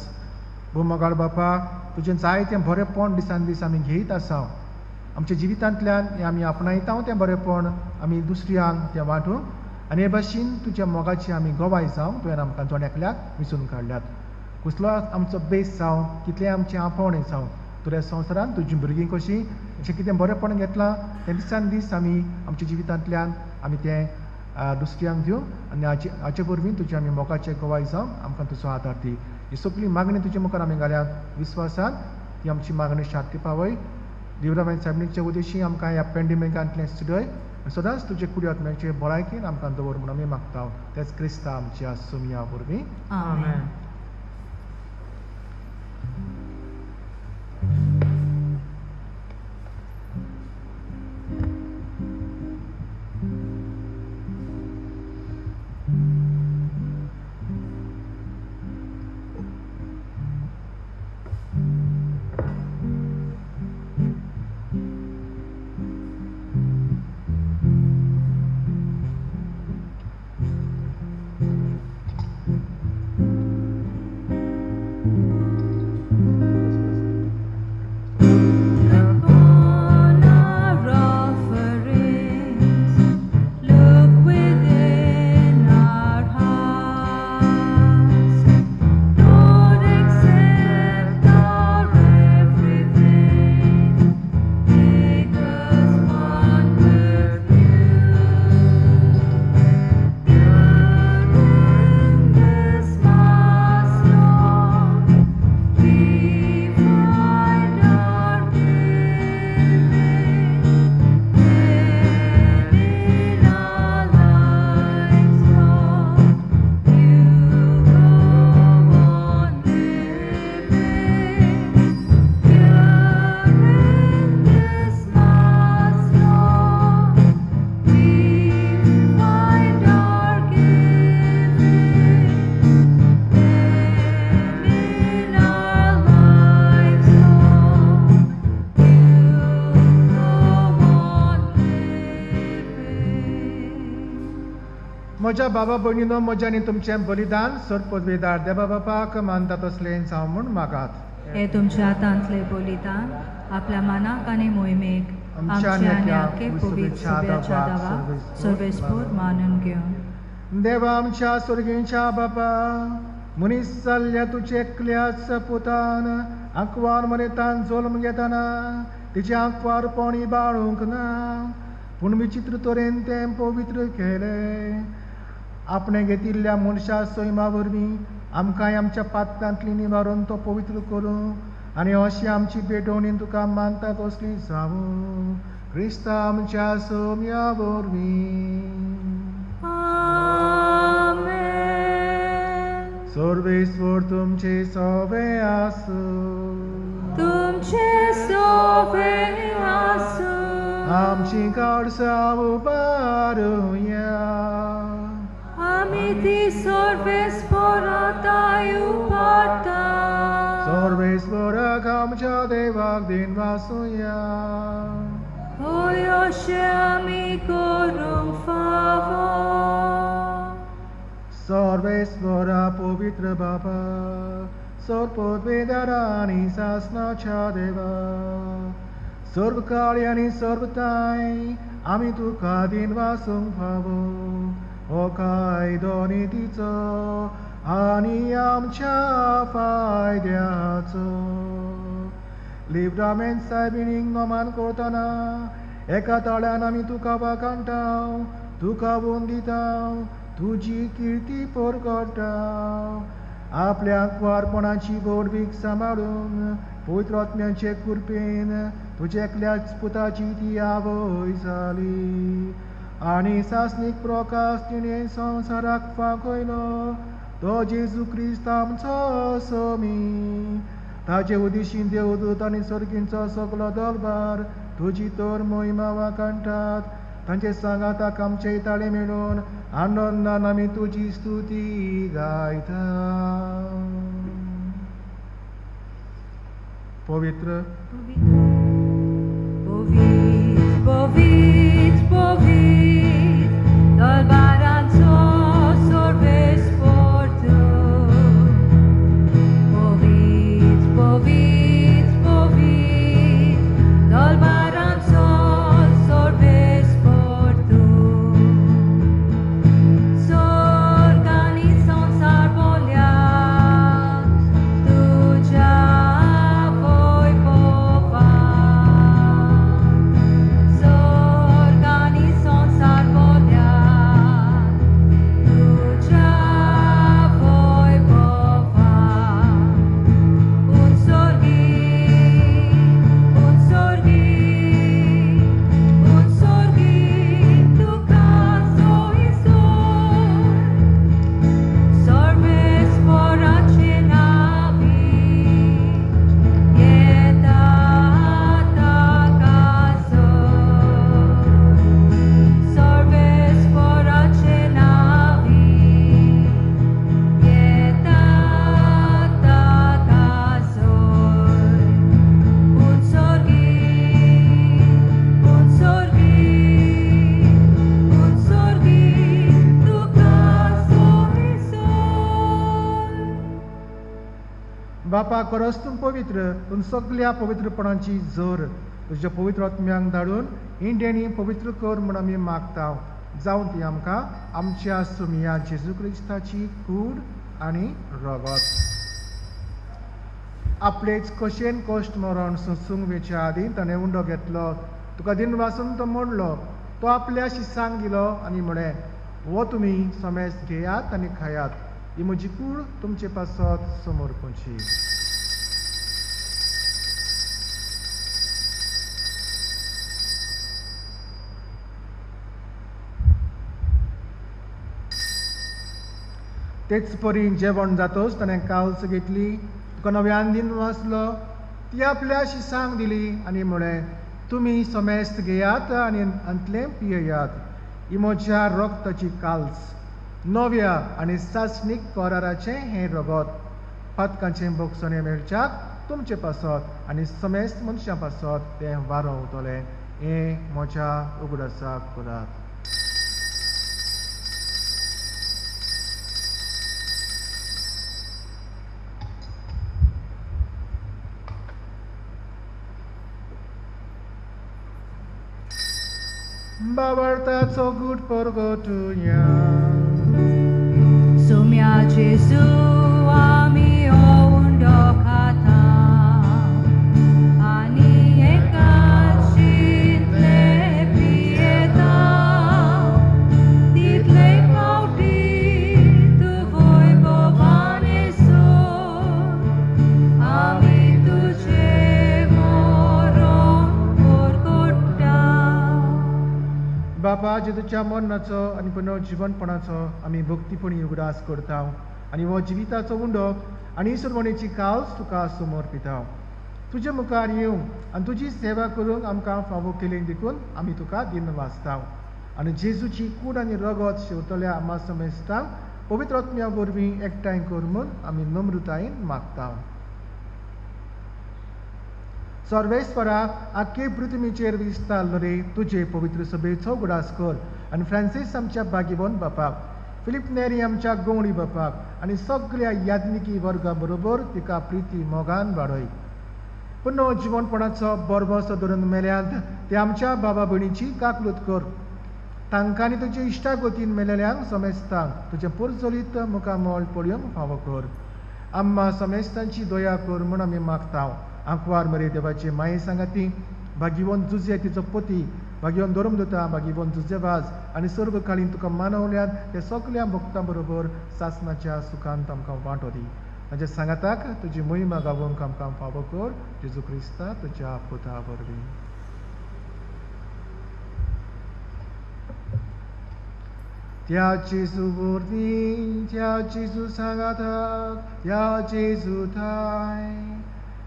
भुमगाळ बापा, तुजें जायतें बरेपण दिसान दीस आमी घेयत आसा. आमच्या जिवितांतल्यान हें आमी आपणायता तें बरेपण आमी दुसऱ्यांक तें वांटूंक आनी हे भाशेन तुज्या मोगाची आमी गोवाय जावं तुवें आमकां थोड्याकल्याक विचून काडल्यात. कसलो आमचो बेस जावं, कितलें आमचें आपोवणें जावं, तर ह्या संवसारान तुजीं भुरगीं कशीं जें कितें बरेपण घेतलां तें दिसान दीस आमी आमच्या जिवितांतल्यान आमी तें दुसऱ्यांक दिवं आनी हाचे वरवीं तुजें आमी मोगाचें गोवाय जावं आमकां तुजो आदार दी. ही सगळी मागणी तुजे मुखार आमी घाल्यात विस्वासान ती आमची मागणी शांती पावय. देवरामाय साहेबीच्या उद्देशी आमकां ह्या पॅन्डेमिकांतलें सुदय सदांच तुजे कुडी आत्म्याचे भलायकेन आमकां दवर म्हणून आमी मागता. तेच क्रिस्ता आमच्या सुमया वरवीं. Amen. म्हज्या बाबा भयणीनो म्हजें आनी तुमचें बलिदान सरपदवेदार देवा बापाक मानता तसलें जावं म्हूण मागात हे तुमच्या हातांतले बलिदान आपल्या मनाक आनी मोहिमेक आमच्या आमचे आनी नेट्या आख्खे पवित्र शुभेच्छा शुभेच्छा दावा दावा सर्वेस्फूर्त मानून घेवन देवा आमच्या स्वर्गीच्या बापा मनीस जाल्ल्या तुजे एकल्याच पुतान आंकवार मरेतान जल्म घेतना तिचे आंकवारपण इबाळूंक ना पूण विचित्र तरेन तें पवित्र केलें आपणे घेतिल्ल्या मनशा सैमा वरवीं आमकांय आमच्या पातकांतली निवारून तो पवित्र करूं आनी अशी आमची भेटवणी तुका मानता तसली जावं क्रिस्ता आमच्या सोम्या वरवीं आमेन सर्वेश्वर तुमचे सवे आसूं तुमचे सोबे आसूं आमची काडसां उबारुया आमी ती सर्वेस्पराताय उपारता सर्वेश्वराक आमच्या देवाक दिन वासुया होय अशें आमी करूंक फावो सर्वेश्वरा पवित्र बाबा सर्पदवेदारा आनी सासनाच्या देवा सर्व काळी आनी सर्वताय आमी तुका दिन वासूंक फावो हो कायदो नितीचो आनी आमच्या फायद्याचो लिब्रामेंट सायबिणीक नोमान करतना एका ताळ्यान आमी तुका वाकाणटाव तुका वंदिताव तुजी किर्ती परगटाव आपल्या वारपणाची गोडवीक सांबाळून पवित्र आत्म्याचे कृपेन तुजे एकल्याच पुताची ती आवय जाली आनी सासनीक प्रकाश तिणें संवसाराक फाकयलो तो जेजू क्रिस्त आमचो सोमी ताचे उदिशी देवदूत आनी सर्गींचो सगलो दरबार तुजी तर मोहिमा वाकाणटात तांचे सांगाताक आमचे ताळे मेळून आनंदान आमी तुजी स्तुती गायता पवित्र Powiedz, powiedz, powiedz, dolbaranco sorbesportu. Powiedz, powiedz, powiedz, dolbaranco sorbesportu. Zorganizą sarbolia, tudzia wojwowa. Zorganizą sarbolia, tudzia wojwowa. Unsorgi, tu caso i sol. Sorbes porace navi, jedata caso. Sorbes porace navi, jedata caso. Unsorgi, tu caso i sol. बापा खरोच तूं पवित्र पूण सगळ्या पवित्रपणाची जोर तुज्या पवित्र आत्म्यांक धाडून इंडियेनी पवित्र कर म्हूण आमी मागताव जावं ती आमकां आमच्या सुमिया जेजू क्रिस्ताची कूड आनी रगत आपलेच कशेन कश्ट मरण सोंसूंक वेच्या आदीं ताणें उंडो घेतलो तुका दिन वासून तो मोडलो तो आपल्या शिसांक दिलो आनी म्हळें हो तुमी समेज घेयात आनी खायात ही म्हजी कूड तुमचे पासत समर्पणची तेच परी जेवण जातोच ताणें कावच घेतली तुका नव्यान दिन वाचलो ती आपल्या शिसांक दिली आनी म्हळें तुमी समेस्त घेयात आनी अंतलें पियेयात ही म्हज्या रक्ताची काल्स नव्या आनी सासणीक कराराचें हें रगत पातकांचें बोगसणें मेळच्याक तुमचे पासत आनी समेस्त मनशां पासत तें वारोवतलें हें म्हज्या उगडासाक करात Bawartaco good porgotunia. Sumia Jesu ami oundo kata ani ekachit le pieta dit le pauti tu voi bovaneso ami tuche moron porgota. बापा जेतुच्या मरणाचो आनी पुनर्जीवनपणाचो आमी भक्तीपणी उगडास करता आनी हो जिविताचो उंडो आनी सुरवणेची कावज तुका समर्पिता. तुजे मुखार येवं आनी तुजी सेवा करूंक आमकां फावो केले देखून आमी तुका दिन वाचता आनी जेजूची कूड आनी रगत शेवतल्या आमा समेस्तांक पवित्र आत्म्या वरवीं एकठांय कर म्हूण आमी नम्रतायेन मागता. सर्वेस्वरा आख्खे पृथ्वीचेर विस्तारलो रे तुजे पवित्र सभेचो उगडास कर आनी फ्रांसीस आमच्या बागीबोन बापाक, फिलीप नेरी आमच्या गवळी बापाक आनी सगळ्या याज्ञिकी वर्गा बरोबर तिका प्रिती मोगान वाडय. पुन्हा जीवनपणाचो बरबसो धरून मेल्यांत ते आमच्या बाबा भयणीची काकलूत कर. तांकां आनी तुजे इश्टागोतीन मेलेल्यांक समेस्तांक तुजे पुरचलीत मुखामोल पळोवंक फावो कर. आम्हा समेस्तांची दया कर म्हूण आमी मागता. आंकवार मरे देवाचे माये सांगाती भागीवंत जुजे तिचो पती, भागीवंत धर्मदूता, भागीवंत जुजेबाज आनी सर्व काळीन तुका मानवल्यात त्या सगळ्या भक्तां बरोबर सासणाच्या सुखांत आमकां वांटो दी. ताच्या सांगाताक तुजी महिमा गावोवंक आमकां फावो कर. जेजू क्रिस्ता तुज्या पुता वरवीं. त्या जेजू वरवीं, त्या जेजू सांगाताक, त्या जेजू थाय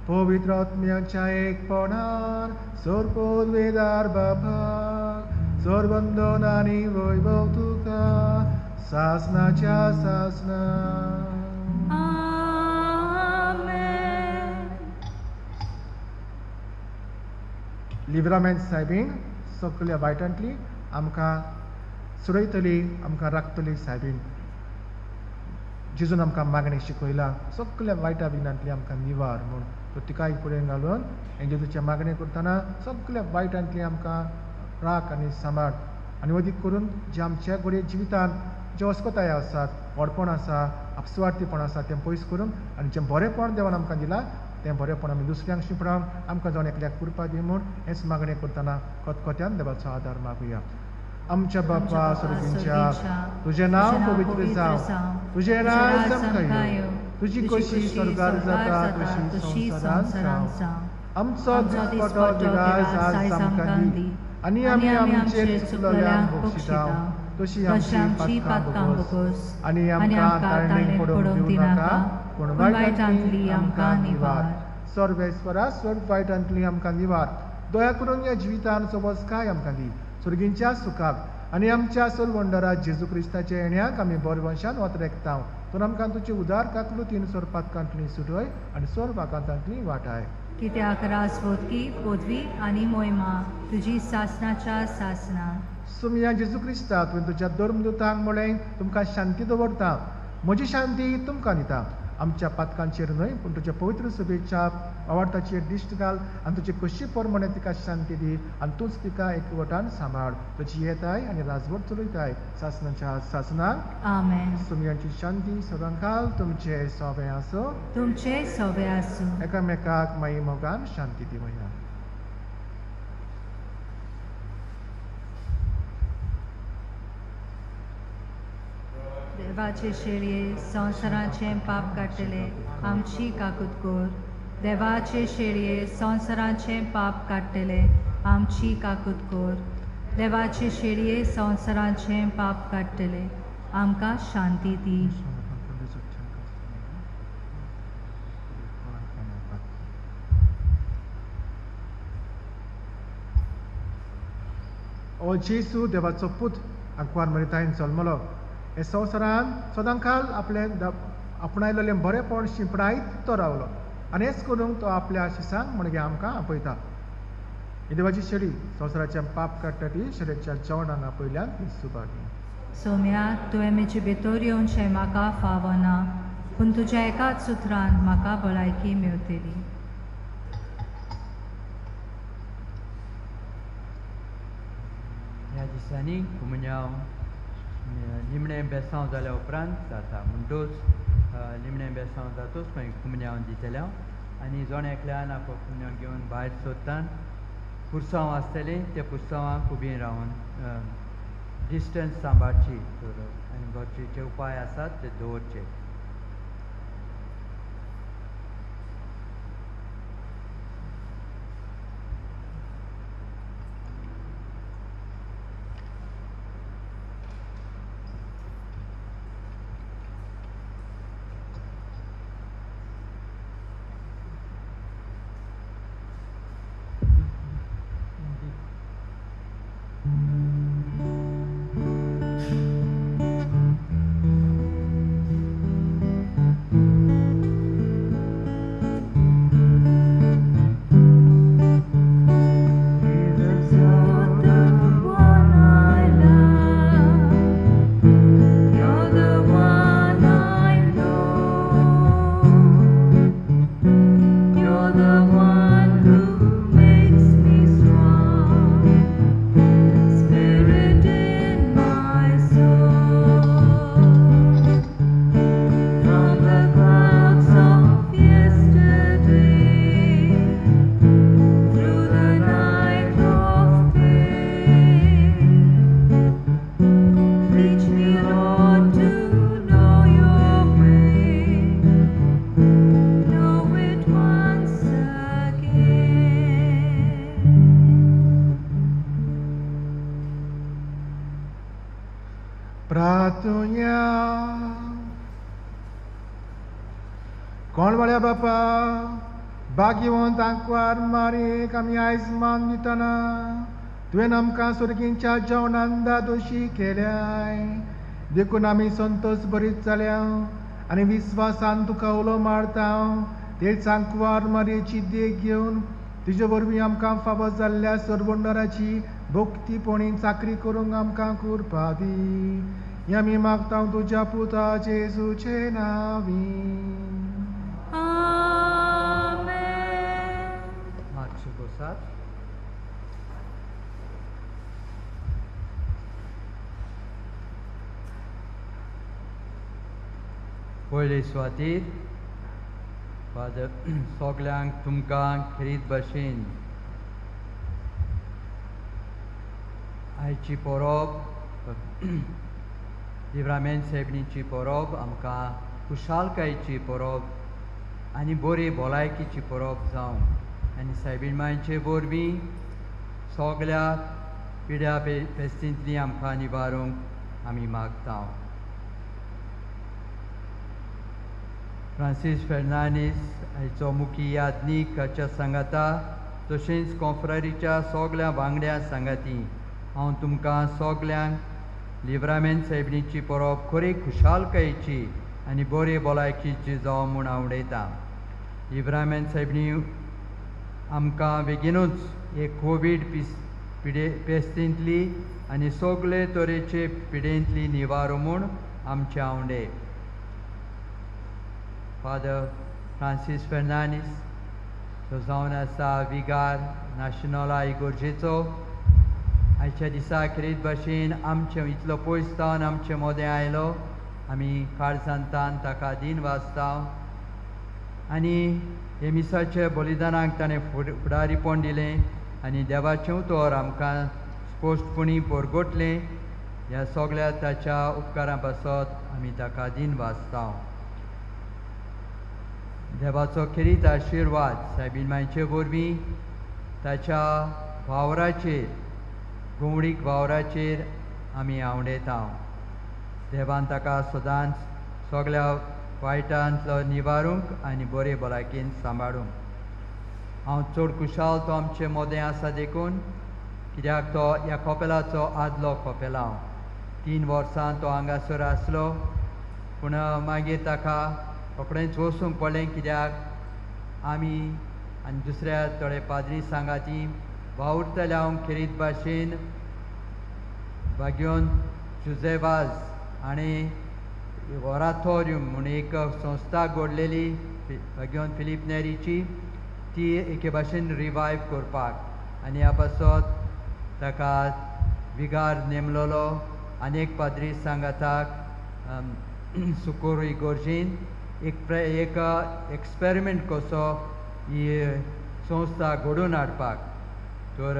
पवित्र आत्म्याच्या एकपणान सर्पोद वेदार बापाक सर्वंदन आनी वैभव तुका सासणाच्या सासना. Amen. लिब्रामेंट सायबीन सगळ्या वायटांतली आमकां सुरयतली, आमकां राखतली सायबीन. जेजून आमकां मागणी शिकयला सगळ्या वायटा विनांतली आमकां निवार म्हूण. तो तिकाय फुडें घालून हे जेजूचे मागणी करतना सगळ्या वायटांतली आमकां राख आनी सांबाळ आनी अदीक करून जे आमच्या घोडये जिवितान जे अस्कोताय आसात, व्हडपण आसा, आपसुवार्थीपण आसा तें पयस करून आनी जें बरेंपण देवान आमकां दिलां तें बरेंपण आमी दुसऱ्यांक शिंपडावंक आमकां जावन एकल्याक करपा दी म्हूण हेच मागणी करतना खतखत्यान देवाचो आदार मागुया. आमच्या बापा स्वर्गींच्या तुजें नांव पवित्र जावं, तुजें राज आमकां येवं, तुजी कशी स्वर्गार जाता तशी संवसारांत जावं. आमचो दिसपटो गिरायज आज आमकां दी आनी आमी आमचेर चुकलोल्यांक बक्षितांव तशी आमची पातकां बगोस आनी आमकां ताळणेक पडोवंक दिनाका पूण वायटांतली आमकां निवार. सर्वेस्वरा स्वर्ग वायटांतली आमकां निवार. दया करून ह्या जिवितान सबोजकाय आमकां दी सुर्गींच्या सुखाक आनी आमच्या सोलवंडरा जेजू क्रिस्ताच्या येण्याक आमी बरवंशान वतरेकता. तर आमकां तुजी उदार काकलुतीन सोरपातकांतली सुटय आनी सोर वाकांतांतली वाटाय. कित्याक राजवोतकी पदवी आनी मोहिमा तुजी सासणाच्या सासना. सुमया जेजू क्रिस्ता तुवें तुज्या धर्मदूतांक म्हळें तुमकां शांती दवरता, म्हजी शांती तुमकां दिता. आमच्या पातकांचेर न्हय पूण तुज्या पवित्र सभेच्या आवार्थाचेर दिश्ट घाल आनी तुजी कशी परमणे तिका शांती दी आनी तूंच तिका एकवटान सांबाळ. तुजी येताय आनी राजवट चलयताय सासणाच्या सासनाक. आमेन. सुमयांची शांती सदांकाल तुमचे सोबे आसूं. तुमचे सोबे आसूं. एकामेकाक माई मोगान शांती दिवया. देवाचे शेळये संवसाराचें पाप काडटले आमची काकूत कोर. देवाचे शेळये संवसाराचें पाप काडटले आमची काकूत कोर. देवाचे शेळये संवसाराचें पाप काडटले आमकां शांती दी. ओ जेजू देवाचो पूत आंकवार मरितायन जल्मलो. हे संवसारान सदांकाल आपलें आपणायलेलें बरेंपण शिंपडायत तो रावलो आनी हेच करून तो आपल्या शिसांक म्हणजे आमकां आपयता. ही देवाची शेळी संवसाराचें पाप काडटा ती शेळयेच्या जेवणाक आपयल्यान ती सुबागी. सोम्या तुवें म्हजे भितर येवचें म्हाका फावो ना पूण तुज्या एकाच सुत्रान म्हाका भलायकी मेवतली. ह्या ह्या दिसांनी कुमन्यांव निमणें बेसांव जाल्या उपरांत जाता म्हणटूच निमणें बेसांव जातूच मागीर कुमन्यांव दितल्या आनी जोण एकल्यान आपलो कुमन्यांव घेवन भायर सोदतान पुरसांव आसतलीं ते पुरसांवाक उबीं रावन डिस्टन्स सांबाळची आनी गरजेचे उपाय आसात ते दवरचे. प्रार्थना. कोणवाळ्या बापा भाग्यवंत आंकवार मारीक आमी आयज मान दितना तुवें आमकां सुरगींच्या जेवणांत दोशी केल्याय देखून आमी संतोश भरीत जाल्या आनी विस्वासान तुका उलो मारता. तेच आंकवार मारयेची देख घेवन तुजे वरवीं आमकां फावो जाल्ल्या सर्वंडराची भक्तीपणी चाकरी करूंक आमकां कृपा दी. हें आमी मागता तुज्या पुता जेजूचे नांवीं. मातशें बसात. पयले सुवातेर फादर सगल्यांक तुमकां खरीत भाशेन आयची परब लिव्रामेंत साहेबनीची परब आमकां खुशालकायेची परब आनी बरे भलायकेची परब जावं आनी सायबीण मांयचे वरवीं सगल्या पिड्या फेस्तींतली आमकां निबारूंक आमी मागता. फ्रांसीस फेर्नांडीस हाचो मुखी यादनीकाच्या सांगाता तशेंच कॉन्फ्ररीच्या सगल्या वांगड्या सांगाती हांव तुमकां सगल्यांक लिव्रामेंत सायबीणीची परब खरी खुशालकायेची आनी बरे भलायकेची जावं म्हूण हांव उडयतां. लिव्रामेंत सायबीणी आमकां बेगीनूच हे कोवीड पेस्तींतली आनी सगळे तरेचे पिडेंतली निवारो म्हूण आमचे आवडे. फादर फ्रांसीस फेर्नांडीस जो जावन आसा विगार नॅशनला इगोर्जेचो आयच्या दिसा खरीत भाशेन आमचे इतलो पयस जावन आमचे मोदें आयलो. आमी काळजांतान ताका दिन वाचता आनी हे मिसाच्या बलिदानाक ताणें फुडारीपण दिलें आनी देवाचें उतर आमकां स्पश्टपणी परगटलें. ह्या सगळ्या ताच्या उपकारा पासत आमी ताका दिन वाचता. देवाचो खरीत आशिर्वाद सायबीण मांयचे वरवीं ताच्या वावराचेर गुंवडीक वावराचेर आमी आवडयता. देवान ताका सदांच सगल्या वायटांतलो निवारूंक आनी बरे भलायकेन सांबाळूंक. हांव चड खुशाल तो आमचें मोदें आसा देखून कित्याक तो ह्या कपेलाचो आदलो कपेलांव. 3 वर्सां तो हांगासर आसलो पूण मागीर ताका रोखडेंच वचूंक पडलें कित्याक आमी आनी दुसऱ्या थोडे पाद्री सांगाती वावुरतले हांव खरीत भाशेन भाग्योन जुजेवाज हाणें ओराथोरियम म्हूण एक संस्था घडलेली भाग्योन फिलीप नेरीची ती एके भाशेन रिवायव करपाक आनी ह्या पासत ताका विगार नेमलोलो अनेक पाद्री सांगाताक सुकोर इगोर्जीन एक एक्सपेरिमेंट कसो ही संस्था घडोवन हाडपाक तर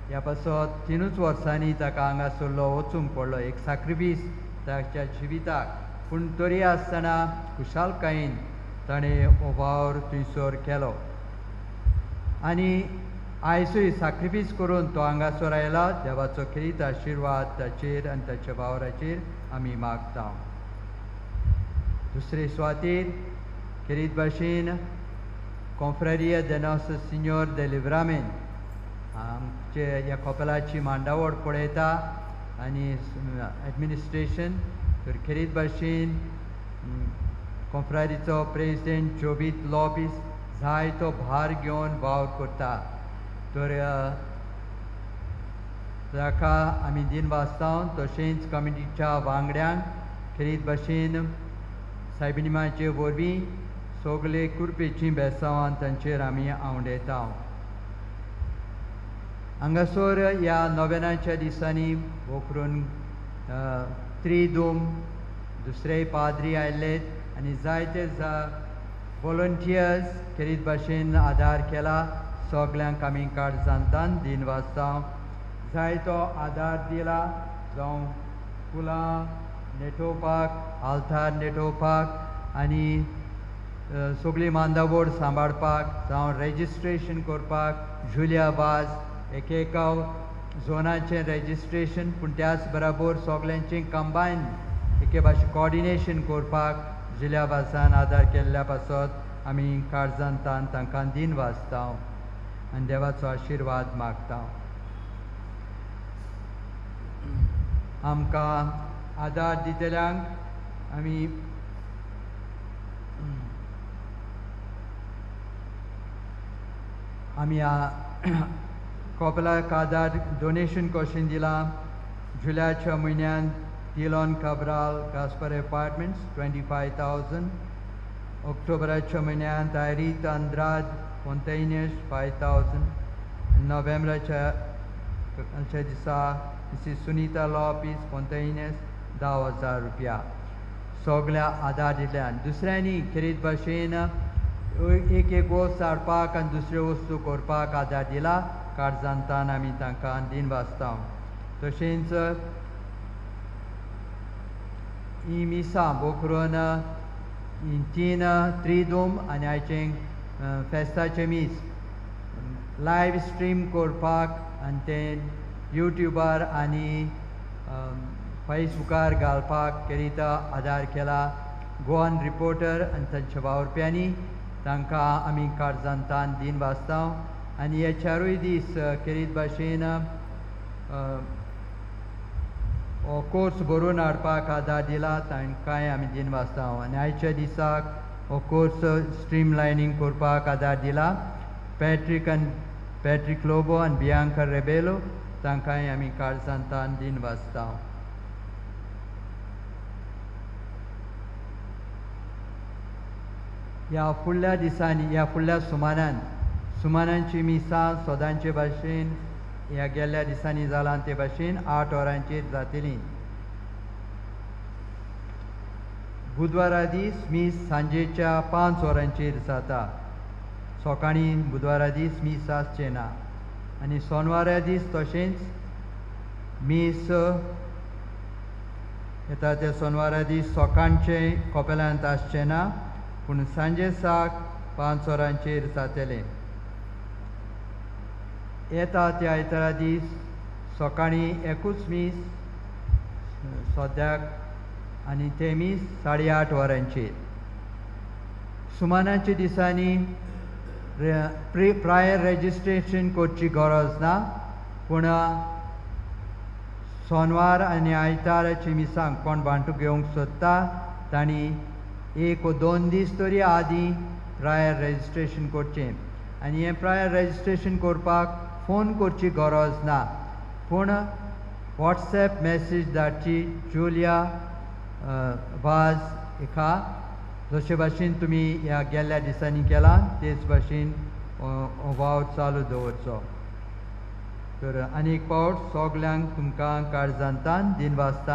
ह्या पासत 3 वर्सांनी ताका हांगासरलो वचूंक पडलो एक सॅक्रिफीस ताच्या जिविताक पूण तरी आसतना खुशालकायेन ताणें हो वावर थंयसर केलो आनी आयजूय सॅक्रिफीस करून तो हांगासर आयला देवाचो खेरीत आशिर्वाद ताचेर आनी ताच्या वावराचेर आमी मागता दुसरे सुवातेर खेरीत भाशेन कॉन्फ्रेरिया de Nosso Senhor de Livramento आमचे ह्या कॉपेलाची मांडावळ पळयता आनी एडमिनिस्ट्रेशन तर खेरीत भाशेन कॉन्फ्रेरीचो प्रेसिडेंट जोबीत लॉपीस जायतो भार घेवन वावर करता तर ताका आमी दिन वाचता तशेंच कमिटीच्या वांगड्यांक खेरीत भाशेन सायबिनिमाचे वरवीं सगळे कुरपेची बेसांवां तांचेर आमी आवंडयता हांगासर ह्या नोवेनाच्या दिसांनी हो करून त्रिदूम दुसरे पाद्री आयिल्लेत आनी जायते वॉलंटियर्स खेरीत भाशेन आदार केला सगल्यांक आमी काळजांतान दिन वाचता जायतो आदार दिला जावं फुलां नेटोवपाक आल्तार नेटोवपाक आनी सगळी मांदावळ सांबाळपाक जावं रेजिस्ट्रेशन करपाक जुलिया बाज एकेका झोनाचें रेजिस्ट्रेशन पूण त्याच बराबर सगल्यांचें कंबायन एके भाशेन कॉर्डिनेशन करपाक जुलिया बाजान आदार केल्ल्या पासत आमी काळजांतान तांकां दिन वाचता आनी देवाचो आशिर्वाद मागता आमकां आदार दितल्यांक आमी आमी कॉपेलाक आदार डोनेशन कशें दिलां जुलयाच्या म्हयन्यान तिलोन काब्राल कास्पर अपार्टमेंट्स 25,000 ऑक्टोबराच्या म्हयन्यान तायरीत अंद्राद फोंतेनेस 5,000 नोव्हेंबराच्या दिसा मिसीस सुनीता लॉपीस फोंतेनेस 10,000 रुपया सगल्या आदार दिल्यान दुसऱ्यांनी खेरीत भाशेन एक वस्त हाडपाक आनी दुसऱ्यो वस्तू करपाक आदार दिला काळजांतान आमी तांकां दिन वाचता तशेंच ही मिसां भोव करून 3 त्रिदूम आनी आयचें फेस्ताचें मीस लायव्ह स्ट्रीम करपाक आनी तें यूट्यूबार आनी फेसबुकार घालपाक खेरीत आदार केला गोवन रिपोर्टर आनी तांच्या वावुरप्यांनी तांकां आमी काळजांतान दिन वाचता आनी हे चारूय दीस खेरीत भाशेन हो कोर्स बरोवन हाडपाक आदार दिला तांकांय आमी दिन वाचता आनी आयच्या दिसाक हो कोर्स स्ट्रीम लायनींग करपाक आदार दिला पॅट्रीक लोबो आनी बियांका रेबेलो तांकांय आमी काळजांतान दिन वाचता ह्या फुडल्या दिसांनी ह्या फुडल्या सुमारांची मिसां सोदांचे भाशेन ह्या गेल्ल्या दिसांनी जालां ते भाशेन 8 वरांचेर जातलीं बुधवारा दीस मीस सांजेच्या 5 वरांचेर जाता सकाळीं बुधवारा दीस मीस आसचें ना आनी सोनवारा दीस तशेंच मीस येता ते सोनवारा दीस सकाळचें कॉपेलांत आसचें ना पूण सांजे साक 5 वरांचेर जातलें येता त्या आयतारा दीस सकाळीं एकूच मीस सद्याक आनी ते मीस 8:30 वरांचेर सुमाराच्या दिसांनी प्रायर रेजिस्ट्रेशन करची गरज ना पूण सोनवार आनी आयताराची मिसांक कोण भांटू घेवंक सोदता तांणी 1 वा 2 दीस तरी आदीं प्रायर रेजिस्ट्रेशन करचें आनी हें प्रायर रेजिस्ट्रेशन करपाक फोन करची गरज ना पूण वॉट्सॅप मेसेज धाडची जुलिया वाज एका जशे भाशेन तुमी ह्या गेल्ल्या दिसांनी केला तेच भाशेन हो वावर चालू दवरचो तर आनीक पावट सगल्यांक तुमकां काळजांतान दिन वाजता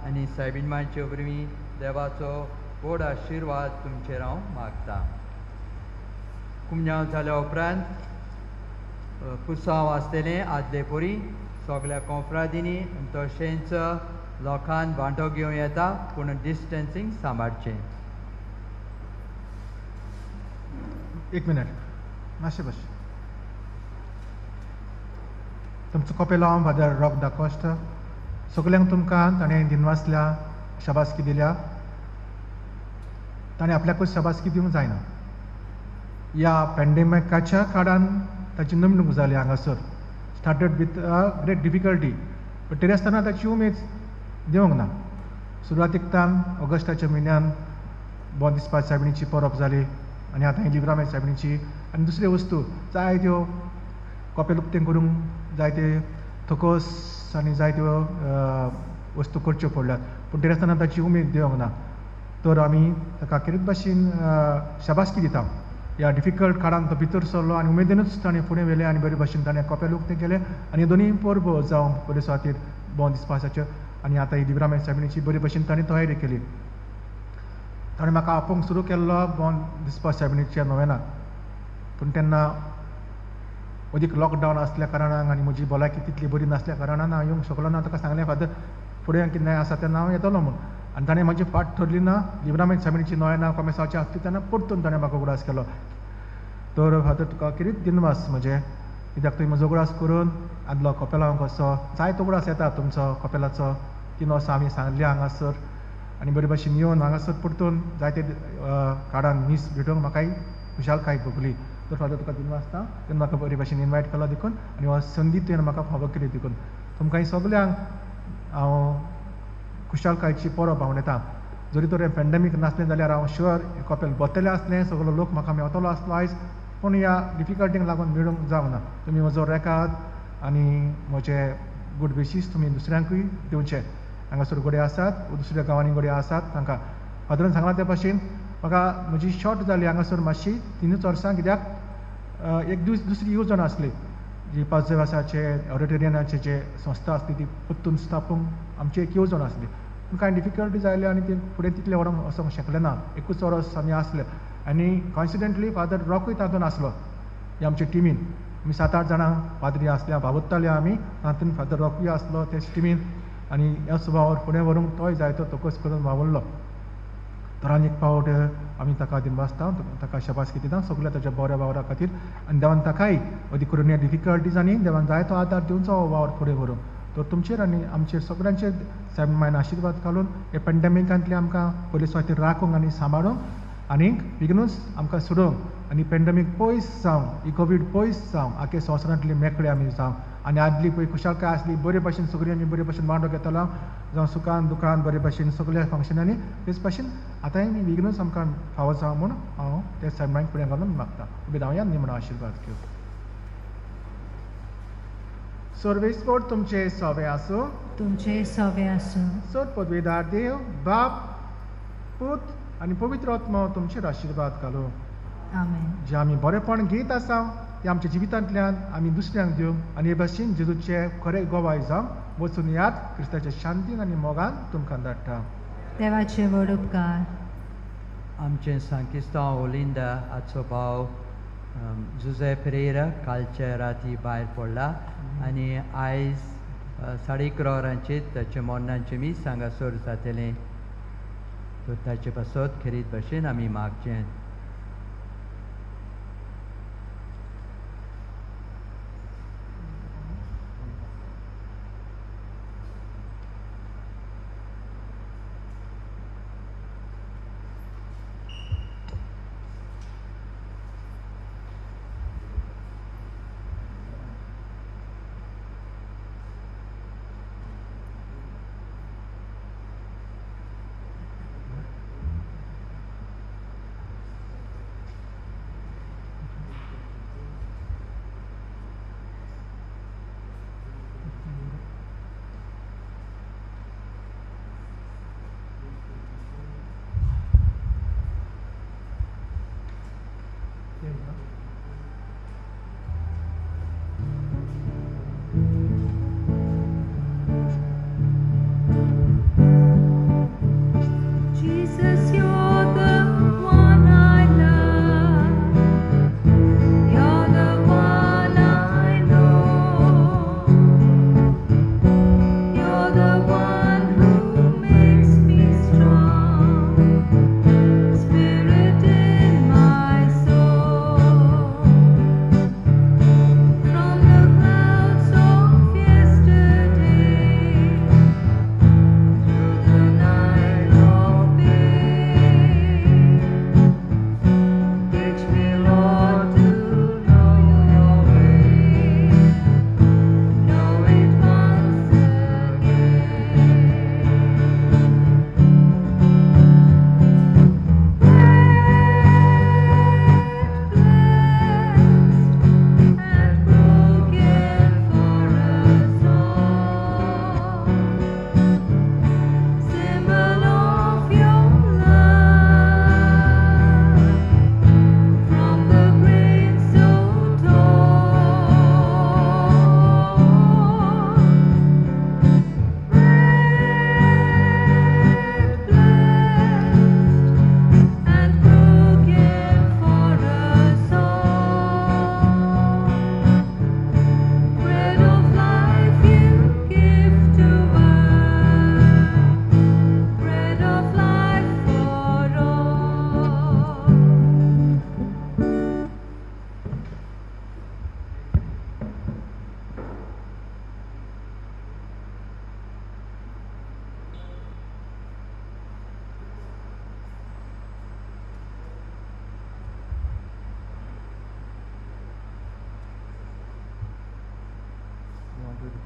आनी सायबीण मांयचे वरवीं देवाचो व्हड आशिर्वाद तुमचेर हांव मागतां. कुमन्यांव जाल्या उपरांत पुरसांव आसतलें आदले परी सगल्या कॉन्फ्रादिनी तशेंच लोकांन वांटो घेवं येता पूण डिस्टन्सींग सांबाळचें. एक मिनट मातशें बस. तुमचो कपेलो हांव फादर रॉक दा कॉस्टा सगल्यांक तुमकां ताणें दिनवासल्या शाबासकी दिल्या. ताणें आपल्याकूच शाबासकी दिवंक जायना. ह्या पॅन्डेमिकाच्या काळान ताची नमणूक जाली हांगासर. Started with great difficulty but तरी आसतना ताची उमेद देंवोंक ना. सुरवातीकतान ऑगस्टाच्या म्हयन्यान बोंद दिसपा सायबिणीची परब जाली आनी आतां ही लिब्रामेंत सायबिणीची आनी दुसऱ्यो वस्तू जायत्यो कपेल उक्तें करूंक जायते थकोस आनी जायत्यो वस्तू करच्यो पडल्यात पूण तरी आसतना ताची उमेद देंवोंक ना. तर आमी ताका कितें भाशेन शाबासकी दिता. ह्या डिफिकल्ट काळान तो भितर सरलो आनी उमेदीनूच ताणें फुडें व्हेलें आनी बरे भशेन ताणें कपेल उक्तें केलें आनी दोनूय परबो जावं बरे सुवातेर बोंद दिसपासाच्यो आनी आतां ही लिब्रामेंत सायबिणीची बरे भशेन ताणें तयारी केली. ताणें म्हाका आपोवंक सुरू केल्लो बोंद दिसपा सायबिणीच्या नोवेनाक पूण तेन्ना अदीक लॉकडावन आसल्या कारणान आनी म्हजी भलायकी तितली बरी नासल्या कारणान हांव येवंक शकलो ना. ताका सांगलें फादर फुडें कितें आसा तेन्ना हांव येतलो म्हूण आनी ताणें म्हाजी फाट थरली ना. लिब्रामेंत सायबिणीची नोवेनां कोमेसांवची आसली तेन्ना परतून ताणें म्हाका उगडास केलो. तर फादर तुका कितें दिनवास म्हजें कित्याक तुवें म्हजो उगडास करून आदलो कपेलांव कसो जायतो उगडास येता तुमचो कपेलाचो 3 वर्सां आमी सांगली हांगासर आनी बरे भशेन येवन हांगासर परतून जायते काळान मीस भेटोवंक म्हाकाय खुशालकाय भोगली. तर फादर तुका दिनवासता तुवें म्हाका बरे भशेन इनवायट केलो देखून आनी हो संदी तुवें म्हाका फावो केली देखून तुमकां सगल्यांक हांव खुशालकायेची परब भावनेता. जरी तर हें पॅन्डेमीक नासलें जाल्यार हांव शुअर कपेल बतलें आसलें सगलो लोक म्हाका मेवतलो आसलो आयज पूण ह्या डिफिकल्टीक लागून मेळूंक जावंक ना. तुमी म्हजो रेकाद आनी म्हजे गूड विशीस तुमी दुसऱ्यांकूय दिवचे. हांगासर गोडे आसात दुसऱ्या गांवांनी गोडे आसात तांकां फादरान सांगला ते भाशेन म्हाका म्हजी शॉर्ट जाली हांगासर मातशी 3 वर्सां कित्याक एक दीस दुसरी येवजण आसली जी पांचदेवासाचे ऑडिटोरियनाचे जे संस्था आसली ती परतून स्थापूंक आमची एक येवजण आसली पूण कांय डिफिकल्टी जाली आनी ती फुडें तितलें व्हरोंक वचोंक शकले ना. एकूच वर्स आमी आसले आनी कॉन्सिडंटली फादर रॉकूय तातूंत आसलो. हे आमचे टिमीन आमी 7-8 जाणां पाद्री आसल्या भावत्ताले आमी तातूंत फादर रॉकूय आसलो तेच टिमीन आनी ह्या सुभावार फुडें व्हरूंक तोय जायतो तोकस करून वावुरलो. तर आनी एक फावट आमी ताका दिनवासता ताका शाबासकी दिता सगळ्या ताच्या बऱ्या वावरा खातीर आनी देवान ताकाय अदी करून ह्या डिफिकल्टीजांनी देवान जायतो आदार दिवचो हो वावर फुडें व्हरूंक. तर तुमचेर आनी आमचेर सगळ्यांचेर सायबीण मायन आशिर्वाद घालून हे पॅन्डेमिकांतली आमकां पयले सुवातेर राखूंक आनी सांबाळूंक आनीक बेगीनूच आमकां सोडोवंक आनी पॅन्डेमीक पयस जावं ही कोवीड पयस जावं आख्या संवसारांतली मेकळे आमी जावं आनी आदली पळय खुशालकाय आसली बरे भशेन सगळीं आमी बरे भशेन वांटो घेतलो जावं सुखान दुखान बरे भशेन सगळ्या फंक्शनांनी तेच भशेन आतांय बेगीनूच आमकां फावो जावं म्हूण हांव ते सायबीण मायन फुडें घालून मागता. उबे धांवया न्ही म्हणून आशिर्वाद घेवं. सर्वेस्पर तुमचे सवे आसूं. तुमचे सवे आसूं. सर पदवीदार देव बाप पूत आनी पवित्र आत्मा तुमचेर आशिर्वाद घालूं. आमेन. जे आमी बरेपण घेत आसा ते आमच्या जिवितांतल्यान आमी दुसऱ्यांक दिवंक आनी हे भाशेन जेजूचे खरें गोवाय जावंक वचून यात क्रिस्ताच्या शांतीन आनी मोगान तुमकां धाडटा. देवाचे व्हड उपकार. आमचे सांकिस्तांव ओलिंदा आजचो भाव जुझे पेरेरा कालच्या राती भायर पडला आनी आयज 11:30 वरांचेर ताचे मोन्नाचें मीस हांगासर जातलें. तर ताचे पासत खेरीत भशेन आमी मागचें.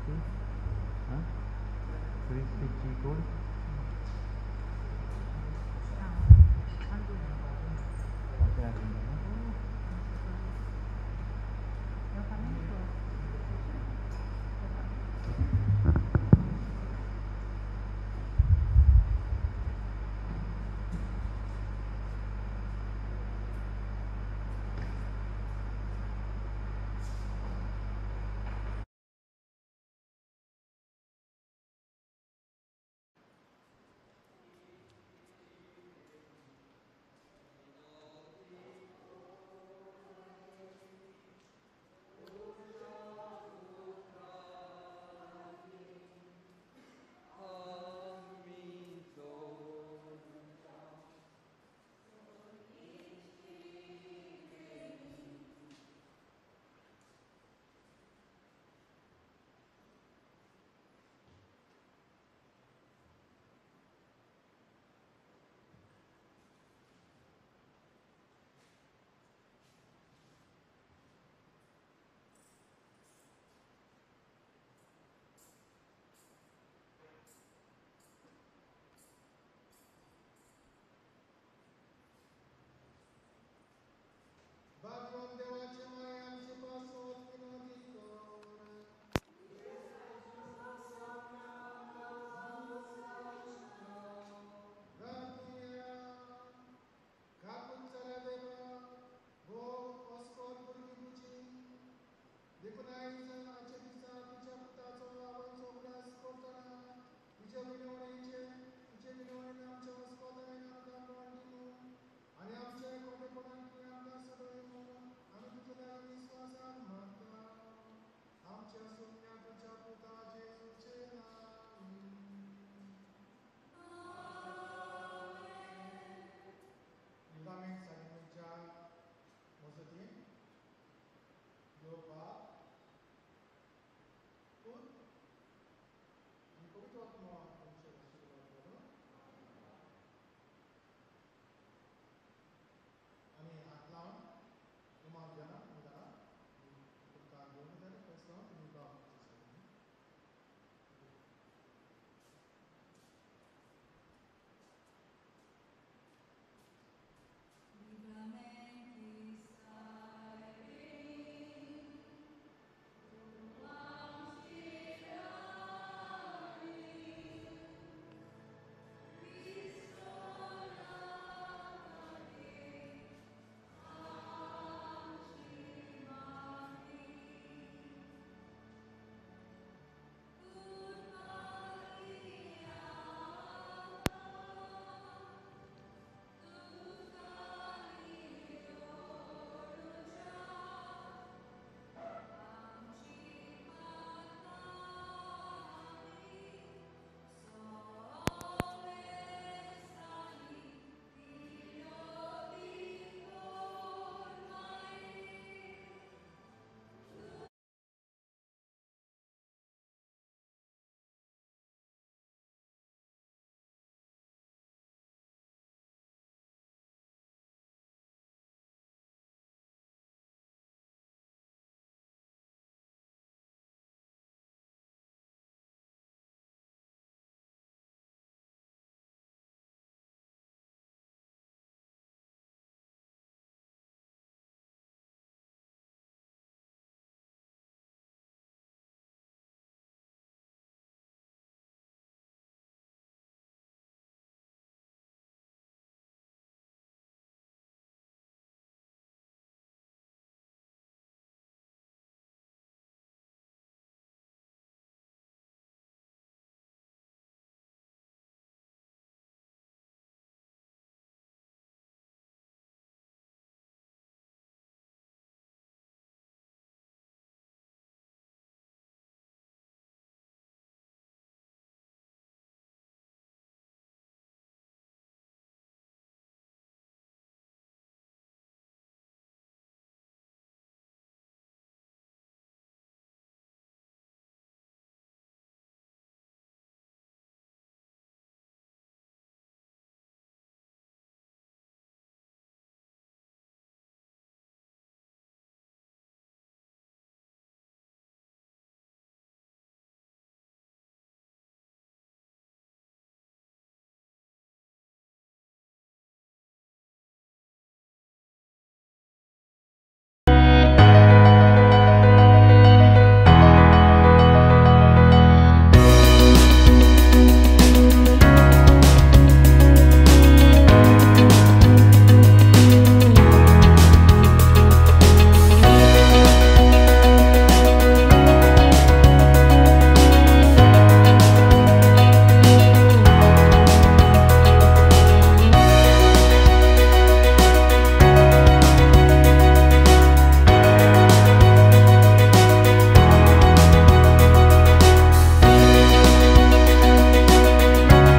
Christi? Huh? Christi G. Gold?